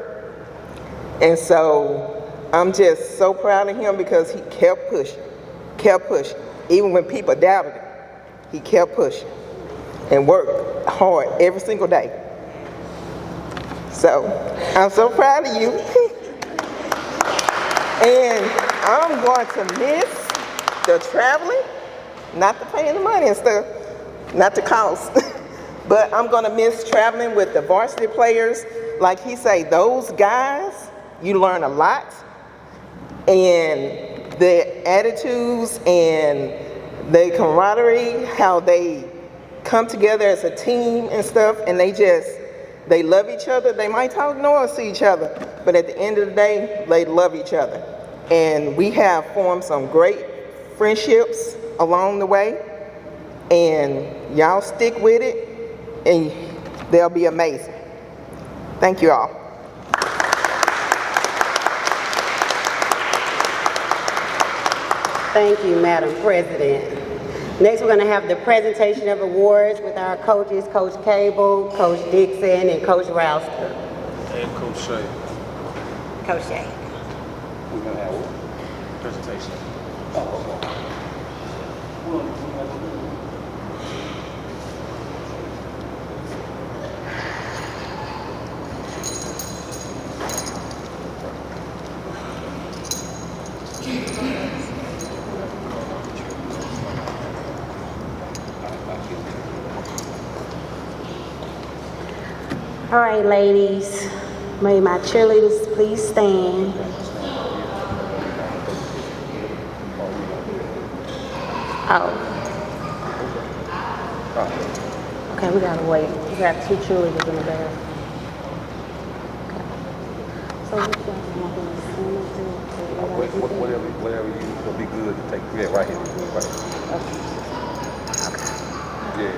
And so I'm just so proud of him because he kept pushing. Even when people doubted him, he kept pushing and worked hard every single day. So I'm so proud of you. And I'm going to miss the traveling, not the paying the money and stuff, not the cost, but I'm going to miss traveling with the varsity players. Like he say, those guys, you learn a lot, and their attitudes and their camaraderie, how they come together as a team and stuff, and they love each other. They might talk noise to each other, but at the end of the day, they love each other. And we have formed some great friendships along the way, and y'all stick with it, and they'll be amazing. Thank you all. Thank you, Madam President. Next, we're going to have the presentation of awards with our coaches, Coach Cable, Coach Dixon, and Coach Rouster. And Coach Shea. Coach Shea. We're going to have what? Presentation. All right, ladies, may my cheerleaders please stand. Oh. Okay, we gotta wait. We got 2 cheerleaders in the back. Okay. So Whatever you will be good to take. Yeah, right here. Right. Yeah.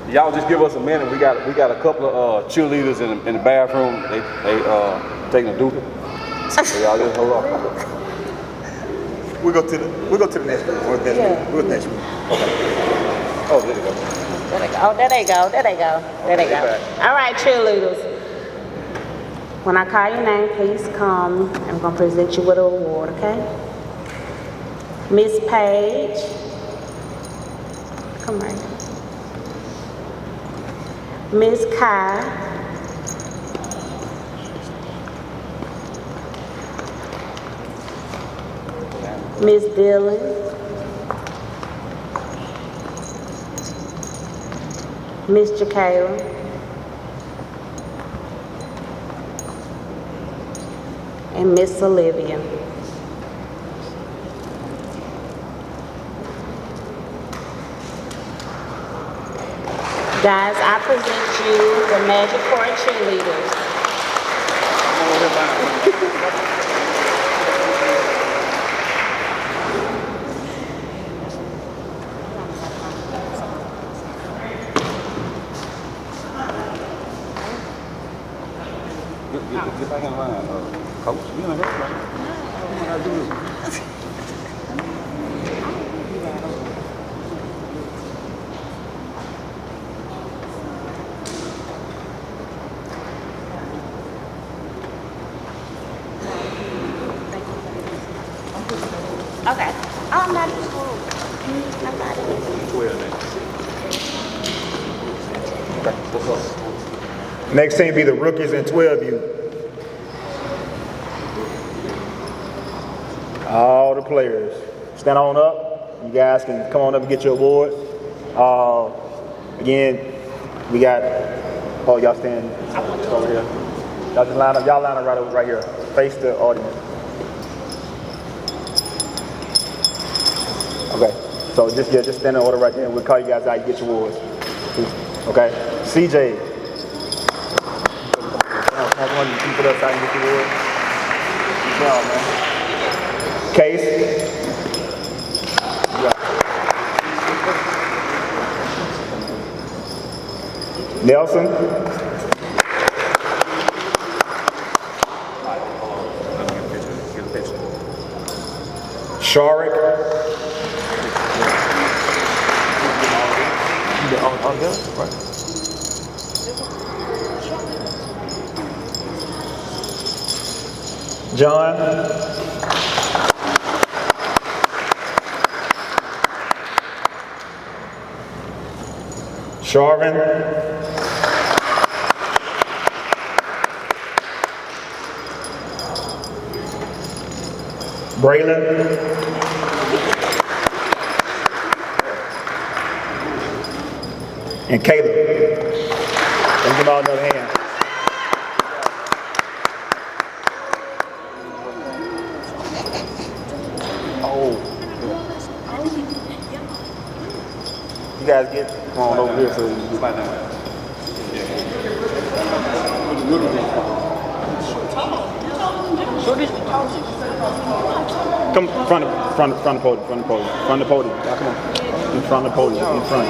Y'all just give us a minute. We got a couple of cheerleaders in the bathroom. They taking a doodle. So y'all just hold on. We'll go to the next group. We'll go to the next group. Okay. Oh, there they go. There they go. Oh, there they go. There they go. There they go. All right, cheerleaders. When I call your name, please come. I'm going to present you with an award, okay? Miss Page. Come right here. Miss Kai. Miss Dillon. Miss Jakayla. And Miss Olivia. Guys, I present you the Magic Court cheerleaders. Get back in line, Coach. You know that, right? What I do is. Okay. I'm not in school. I'm not in school. Next team be the rookies and 12U. All the players. Stand on up. You guys can come on up and get your awards. Again, we got, y'all stand over here. Y'all just line up right here. Face the audience. Okay, so just stand in order right there and we'll call you guys out, you get your awards. Okay, CJ. Come on, you can put us out and get your awards. Good job, man. Case. Nelson. Sharik. John. Sharvin. Braylon. And Caleb. Let's give all another hand. You guys come on over here so you can slide down. Come front of the podium. Y'all come on. In front of the podium. In front.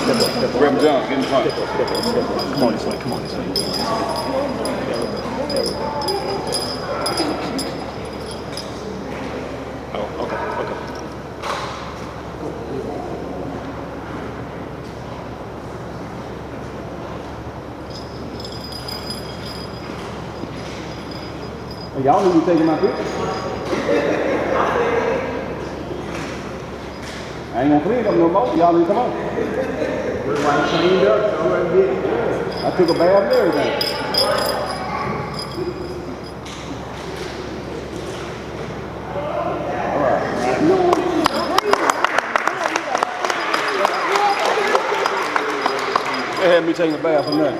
Step up. Reverend John, get in front. Step up. Come on this way. There we go. Oh, okay. Y'all need to be taking my picture. I ain't gonna clean up no more. Y'all need to come on. Everybody cleaned up. I took a bath and everything. All right. They had me taking a bath for nothing.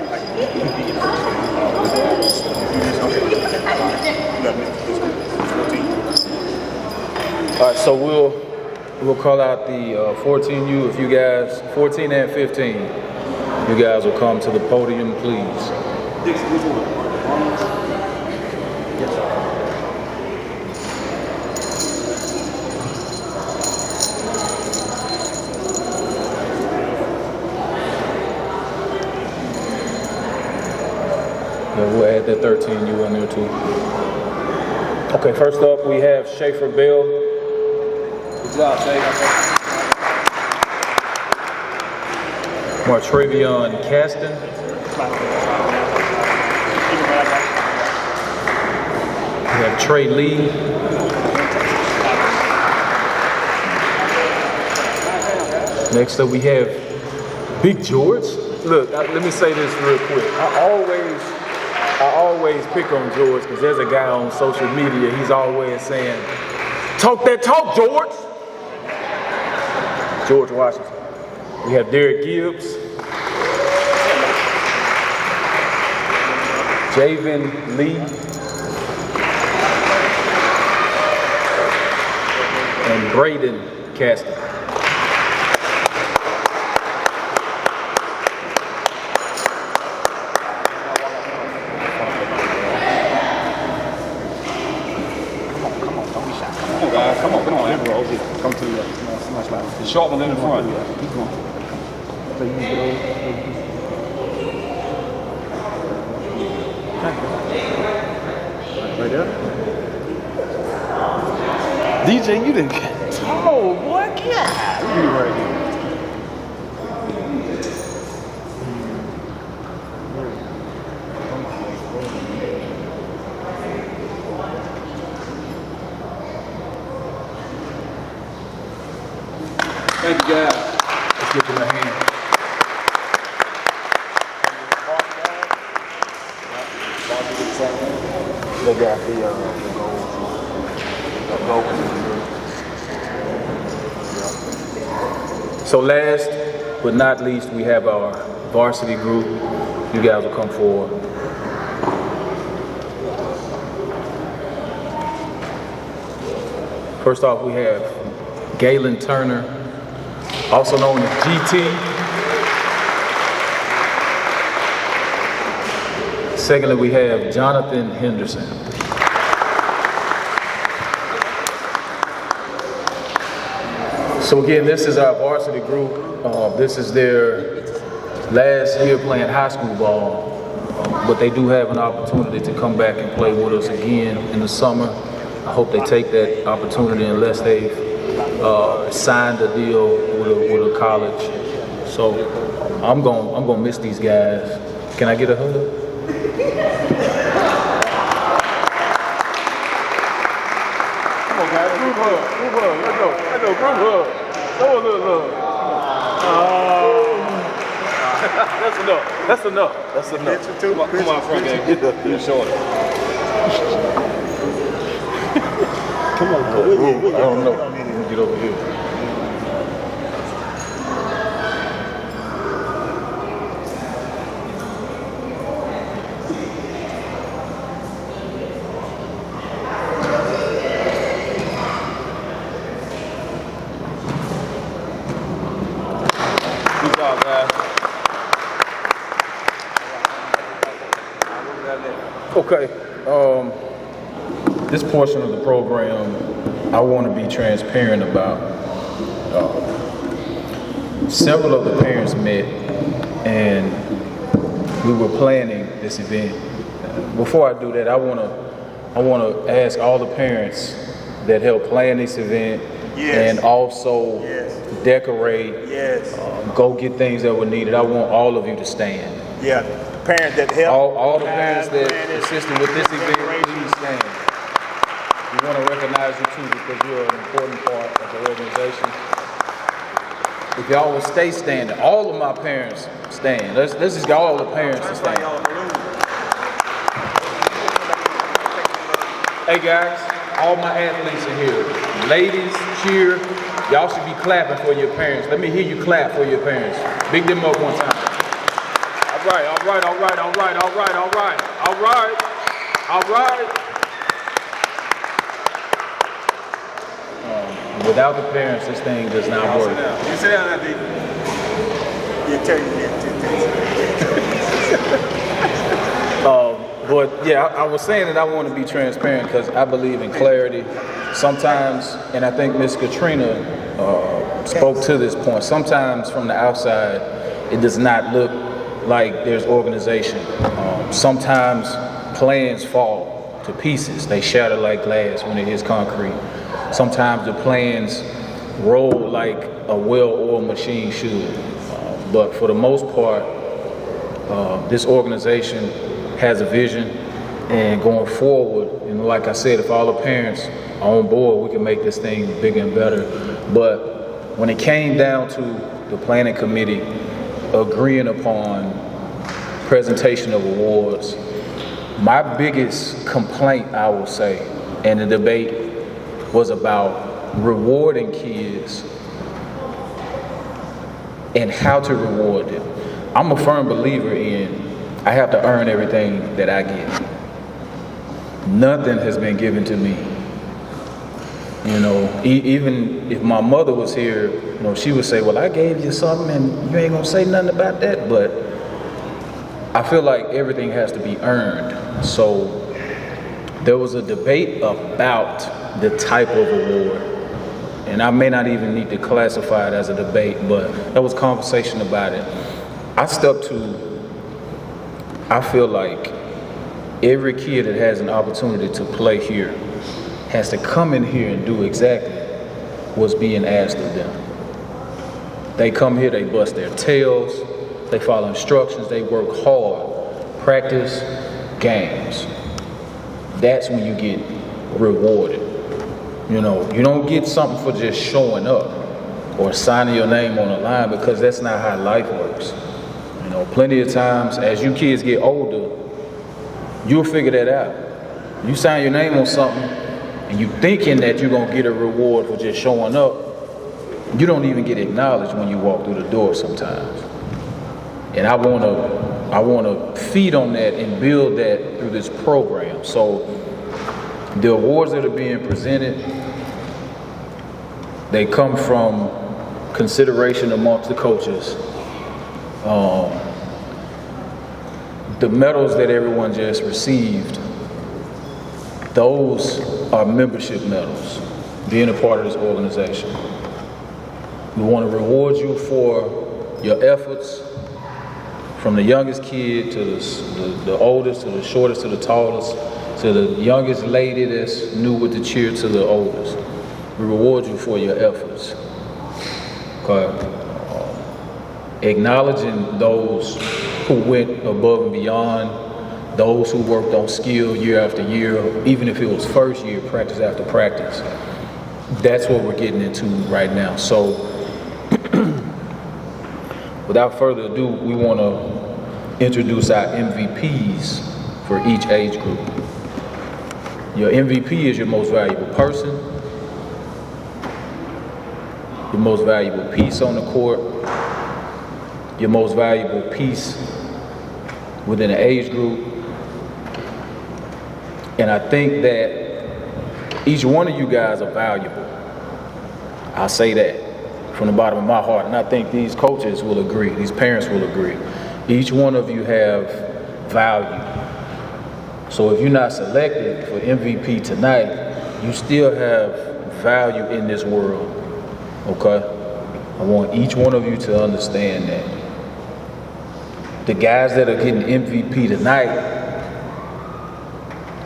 All right, so we'll call out the 14U. If you guys, 14 and 15, you guys will come to the podium, please. Yeah, we'll add that 13U in there too. Okay, first up we have Schaefer Bell. Good job, Schaefer. Martravion Caston. We have Trey Lee. Next up we have Big George. Look, let me say this real quick. I always pick on George because there's a guy on social media, he's always saying, "Talk that talk, George." George Washington. We have Derek Gibbs. Javen Lee. And Braden Caston. Come to the short one in the front. Right there. DJ, you didn't get oh boy, God. You right here. Thank you, guys. Let's give them a hand. They got the gold. So last but not least, we have our varsity group. You guys will come forward. First off, we have Galen Turner, also known as GT. Secondly, we have Jonathan Henderson. So again, this is our varsity group. This is their last year playing high school ball, but they do have an opportunity to come back and play with us again in the summer. I hope they take that opportunity unless they've signed a deal with a college. So I'm gonna miss these guys. Can I get a hug? Come on, guys. Group hug. Group hug. Let's go. Let's go. Group hug. Throw a little hug. That's enough. That's enough. That's enough. Come on, front gang. Get the shorty. Come on, I don't know. I'm gonna get over here. Good job, guys. Okay. This portion of the program, I want to be transparent about. Several of the parents met, and we were planning this event. Before I do that, I want to ask all the parents that helped plan this event and also decorate, go get things that were needed. I want all of you to stand. Yeah, parents that help. All the parents that assisted with this event, please stand. We want to recognize you too because you're an important part of the organization. If y'all will stay standing, all of my parents stand. Let's just get all the parents to stand. Hey guys, all my athletes are here. Ladies, cheer. Y'all should be clapping for your parents. Let me hear you clap for your parents. Big them up one time. All right, all right, all right, all right, all right, all right, all right, all right. Without the parents, this thing does not work. You sit down there, D. You tell you But yeah, I was saying that I want to be transparent because I believe in clarity. Sometimes, and I think Ms. Katrina spoke to this point, sometimes from the outside, it does not look like there's organization. Sometimes plans fall to pieces. They shatter like glass when it hits concrete. Sometimes the plans roll like a well-oiled machine should. But for the most part, this organization has a vision, and going forward, like I said, if all the parents are on board, we can make this thing bigger and better. But when it came down to the planning committee agreeing upon presentation of awards, my biggest complaint, I will say, and the debate was about rewarding kids and how to reward them. I'm a firm believer in I have to earn everything that I get. Nothing has been given to me. Even if my mother was here, she would say, well, I gave you something and you ain't gonna say nothing about that. But I feel like everything has to be earned. So there was a debate about the type of award. And I may not even need to classify it as a debate, but there was conversation about it. I feel like every kid that has an opportunity to play here has to come in here and do exactly what's being asked of them. They come here, they bust their tails, they follow instructions, they work hard, practice, games. That's when you get rewarded. You don't get something for just showing up or signing your name on a line, because that's not how life works. Plenty of times as you kids get older, you'll figure that out. You sign your name on something and you thinking that you're gonna get a reward for just showing up, you don't even get acknowledged when you walk through the door sometimes. And I wanna feed on that and build that through this program. So the awards that are being presented, they come from consideration amongst the coaches. The medals that everyone just received, those are membership medals, being a part of this organization. We want to reward you for your efforts, from the youngest kid to the oldest, to the shortest, to the tallest, to the youngest lady that's new with the cheer, to the oldest. We reward you for your efforts. Okay. Acknowledging those who went above and beyond, those who worked on skill year after year, even if it was first year, practice after practice. That's what we're getting into right now. So without further ado, we want to introduce our MVPs for each age group. Your MVP is your most valuable person, your most valuable piece on the court, your most valuable piece within an age group. And I think that each one of you guys are valuable. I'll say that from the bottom of my heart. And I think these coaches will agree, these parents will agree. Each one of you have value. So if you're not selected for MVP tonight, you still have value in this world, okay? I want each one of you to understand that. The guys that are getting MVP tonight,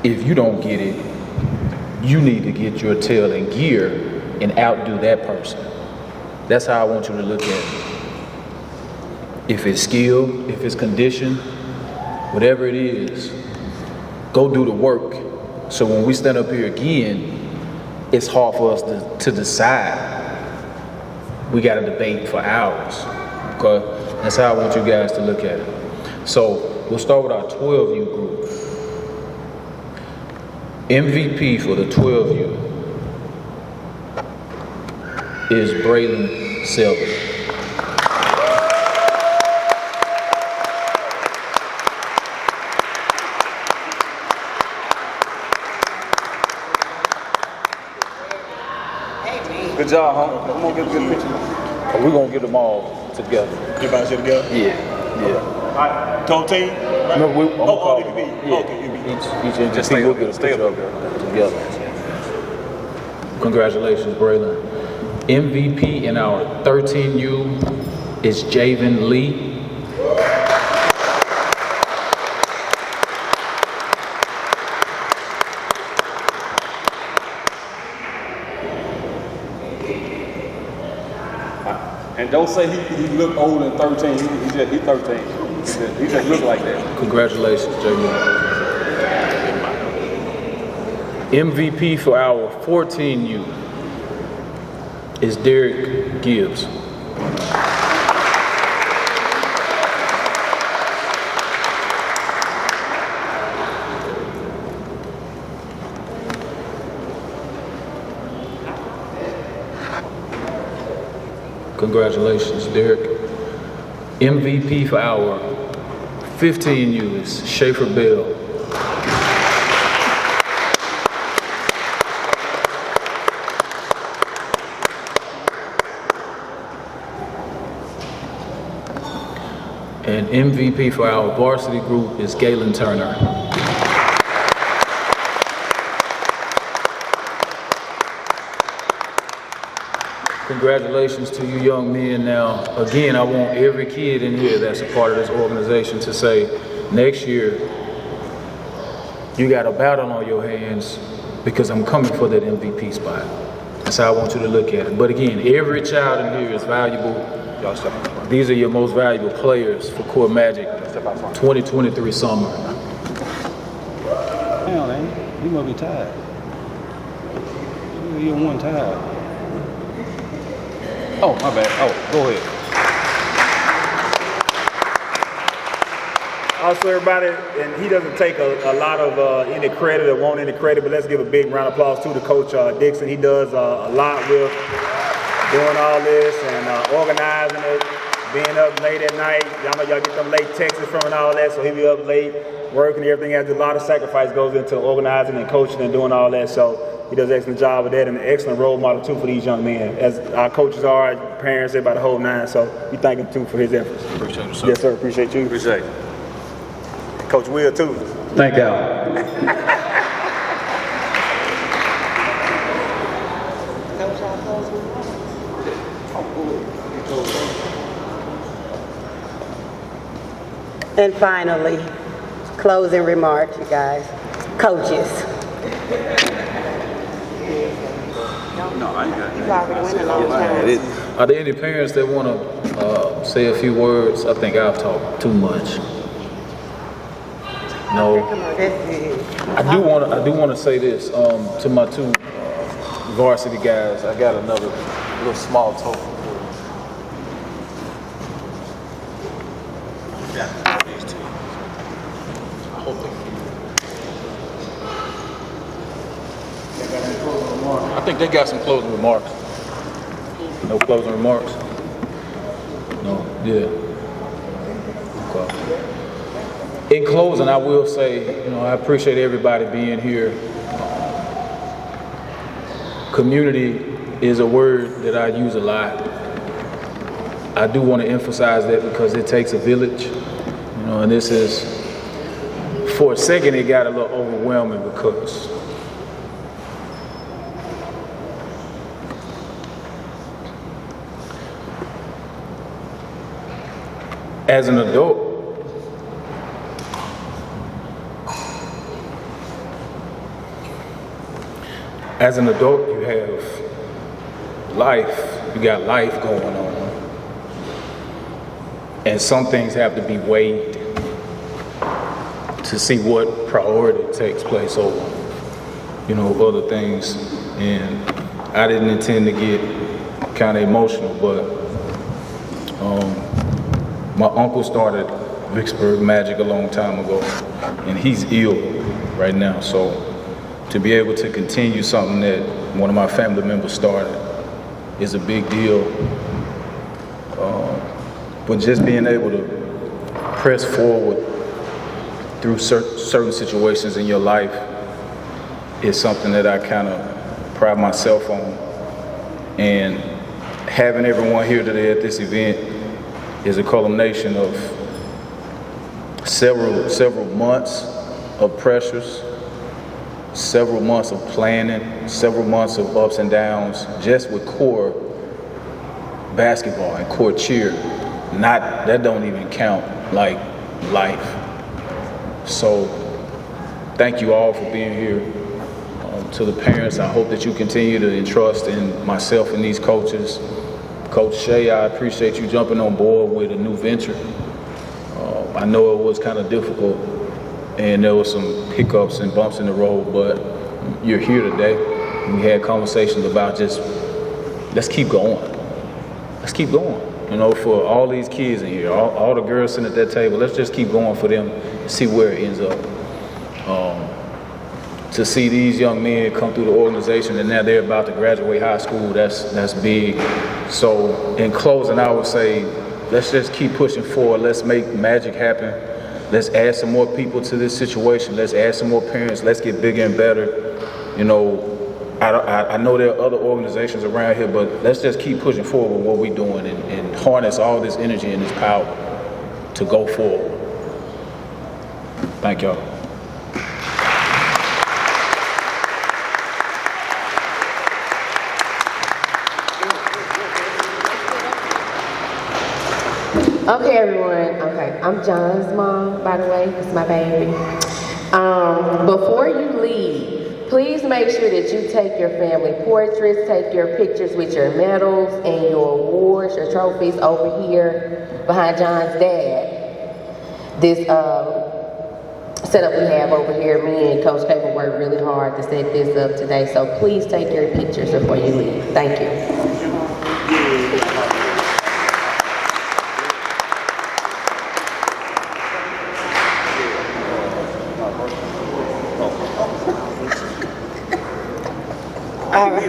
if you don't get it, you need to get your tail in gear and outdo that person. That's how I want you to look at it. If it's skill, if it's condition, whatever it is, go do the work. So when we stand up here again, it's hard for us to decide. We got to debate for hours, okay? That's how I want you guys to look at it. So we'll start with our 12U group. MVP for the 12U is Braylon Selby. Good job, homie. Come on, get a good picture. We're going to get them all together. Everybody sit together? Yeah. All right, total team? No, I'm gonna call it could be. yeah. Okay, it could be. Each MVP will get a picture of them together. Congratulations, Braylon. MVP in our 13U is Javen Lee. And don't say he looked old in 13. He's 13. He just looked like that. Congratulations, Javen. MVP for our 14U is Derek Gibbs. Congratulations, Derek. MVP for our 15U is Schaefer Bell. And MVP for our varsity group is Galen Turner. Congratulations to you young men. Now, again, I want every kid in here that's a part of this organization to say, next year, you got a battle on your hands because I'm coming for that MVP spot. That's how I want you to look at it. But again, every child in here is valuable. These are your most valuable players for Core Magic 2023 summer. Damn, man. You must be tired. You're one tired. Oh, my bad. Oh, go ahead. Also, everybody, and he doesn't take a lot of any credit or want any credit, but let's give a big round of applause to the coach, Dixon. He does a lot with doing all this and organizing it, being up late at night. Y'all know y'all get them late texts from and all that, so he be up late working and everything. A lot of sacrifice goes into organizing and coaching and doing all that, so he does an excellent job with that and an excellent role model too for these young men, as our coaches are, our parents, everybody, the whole nine, so we thank him too for his efforts. Appreciate you, sir. Yes, sir, appreciate you. Appreciate it. Coach Will too. Thank y'all. And finally, closing remarks, you guys. Coaches. No, I ain't got it. You've already went a long time. Are there any parents that want to say a few words? I think I've talked too much. No. I do want to say this to my two varsity guys. I got another little small token for you. I think they got some closing remarks. No closing remarks? No, yeah. Okay. In closing, I will say, I appreciate everybody being here. Community is a word that I use a lot. I do want to emphasize that because it takes a village, and this is, for a second, it got a little overwhelming because as an adult, you have life, you got life going on. And some things have to be weighed to see what priority takes place over, other things. And I didn't intend to get kind of emotional, but my uncle started Vicksburg Magic a long time ago, and he's ill right now. So to be able to continue something that one of my family members started is a big deal. But just being able to press forward through certain situations in your life is something that I kind of pride myself on. And having everyone here today at this event is a culmination of several months of pressures, several months of planning, several months of ups and downs, just with core basketball and core cheer. That don't even count like life. So thank you all for being here. To the parents, I hope that you continue to entrust in myself and these coaches. Coach Shea, I appreciate you jumping on board with a new venture. I know it was kind of difficult and there was some hiccups and bumps in the road, but you're here today. We had conversations about just, let's keep going. Let's keep going. For all these kids in here, all the girls sitting at that table, let's just keep going for them and see where it ends up. To see these young men come through the organization and now they're about to graduate high school, that's big. So in closing, I would say, let's just keep pushing forward. Let's make magic happen. Let's add some more people to this situation. Let's add some more parents. Let's get bigger and better. I know there are other organizations around here, but let's just keep pushing forward with what we're doing and harness all this energy and this power to go forward. Thank y'all. Okay, everyone. Okay, I'm John's mom, by the way. It's my baby. Before you leave, please make sure that you take your family portraits, take your pictures with your medals and your awards, your trophies over here behind John's dad. This setup we have over here, me and Coach Cable worked really hard to set this up today, so please take your pictures before you leave. Thank you. All right.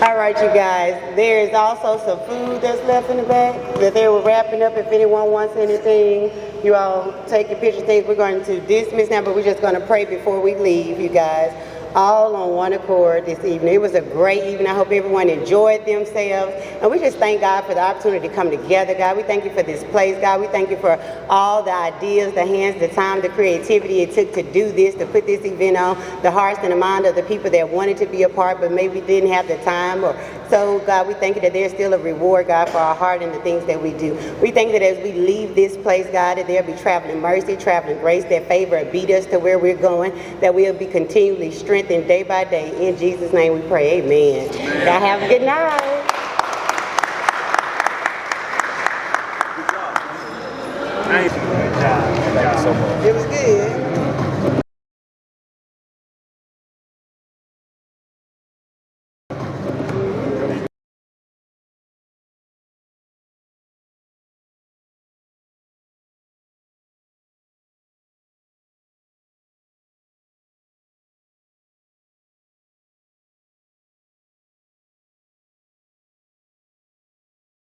All right, you guys, there is also some food that's left in the back that they were wrapping up. If anyone wants anything, you all take your picture things. We're going to dismiss now, but we're just going to pray before we leave, you guys. All on one accord this evening. It was a great evening. I hope everyone enjoyed themselves. And we just thank God for the opportunity to come together, God. We thank you for this place, God. We thank you for all the ideas, the hands, the time, the creativity it took to do this, to put this event on, the hearts and the mind of the people that wanted to be a part but maybe didn't have the time. So, God, we thank you that there's still a reward, God, for our heart and the things that we do. We thank you that as we leave this place, God, that there'll be traveling mercy, traveling grace, that favor and beat us to where we're going, that we'll be continually strengthened day by day. In Jesus' name we pray, amen. Y'all have a good night.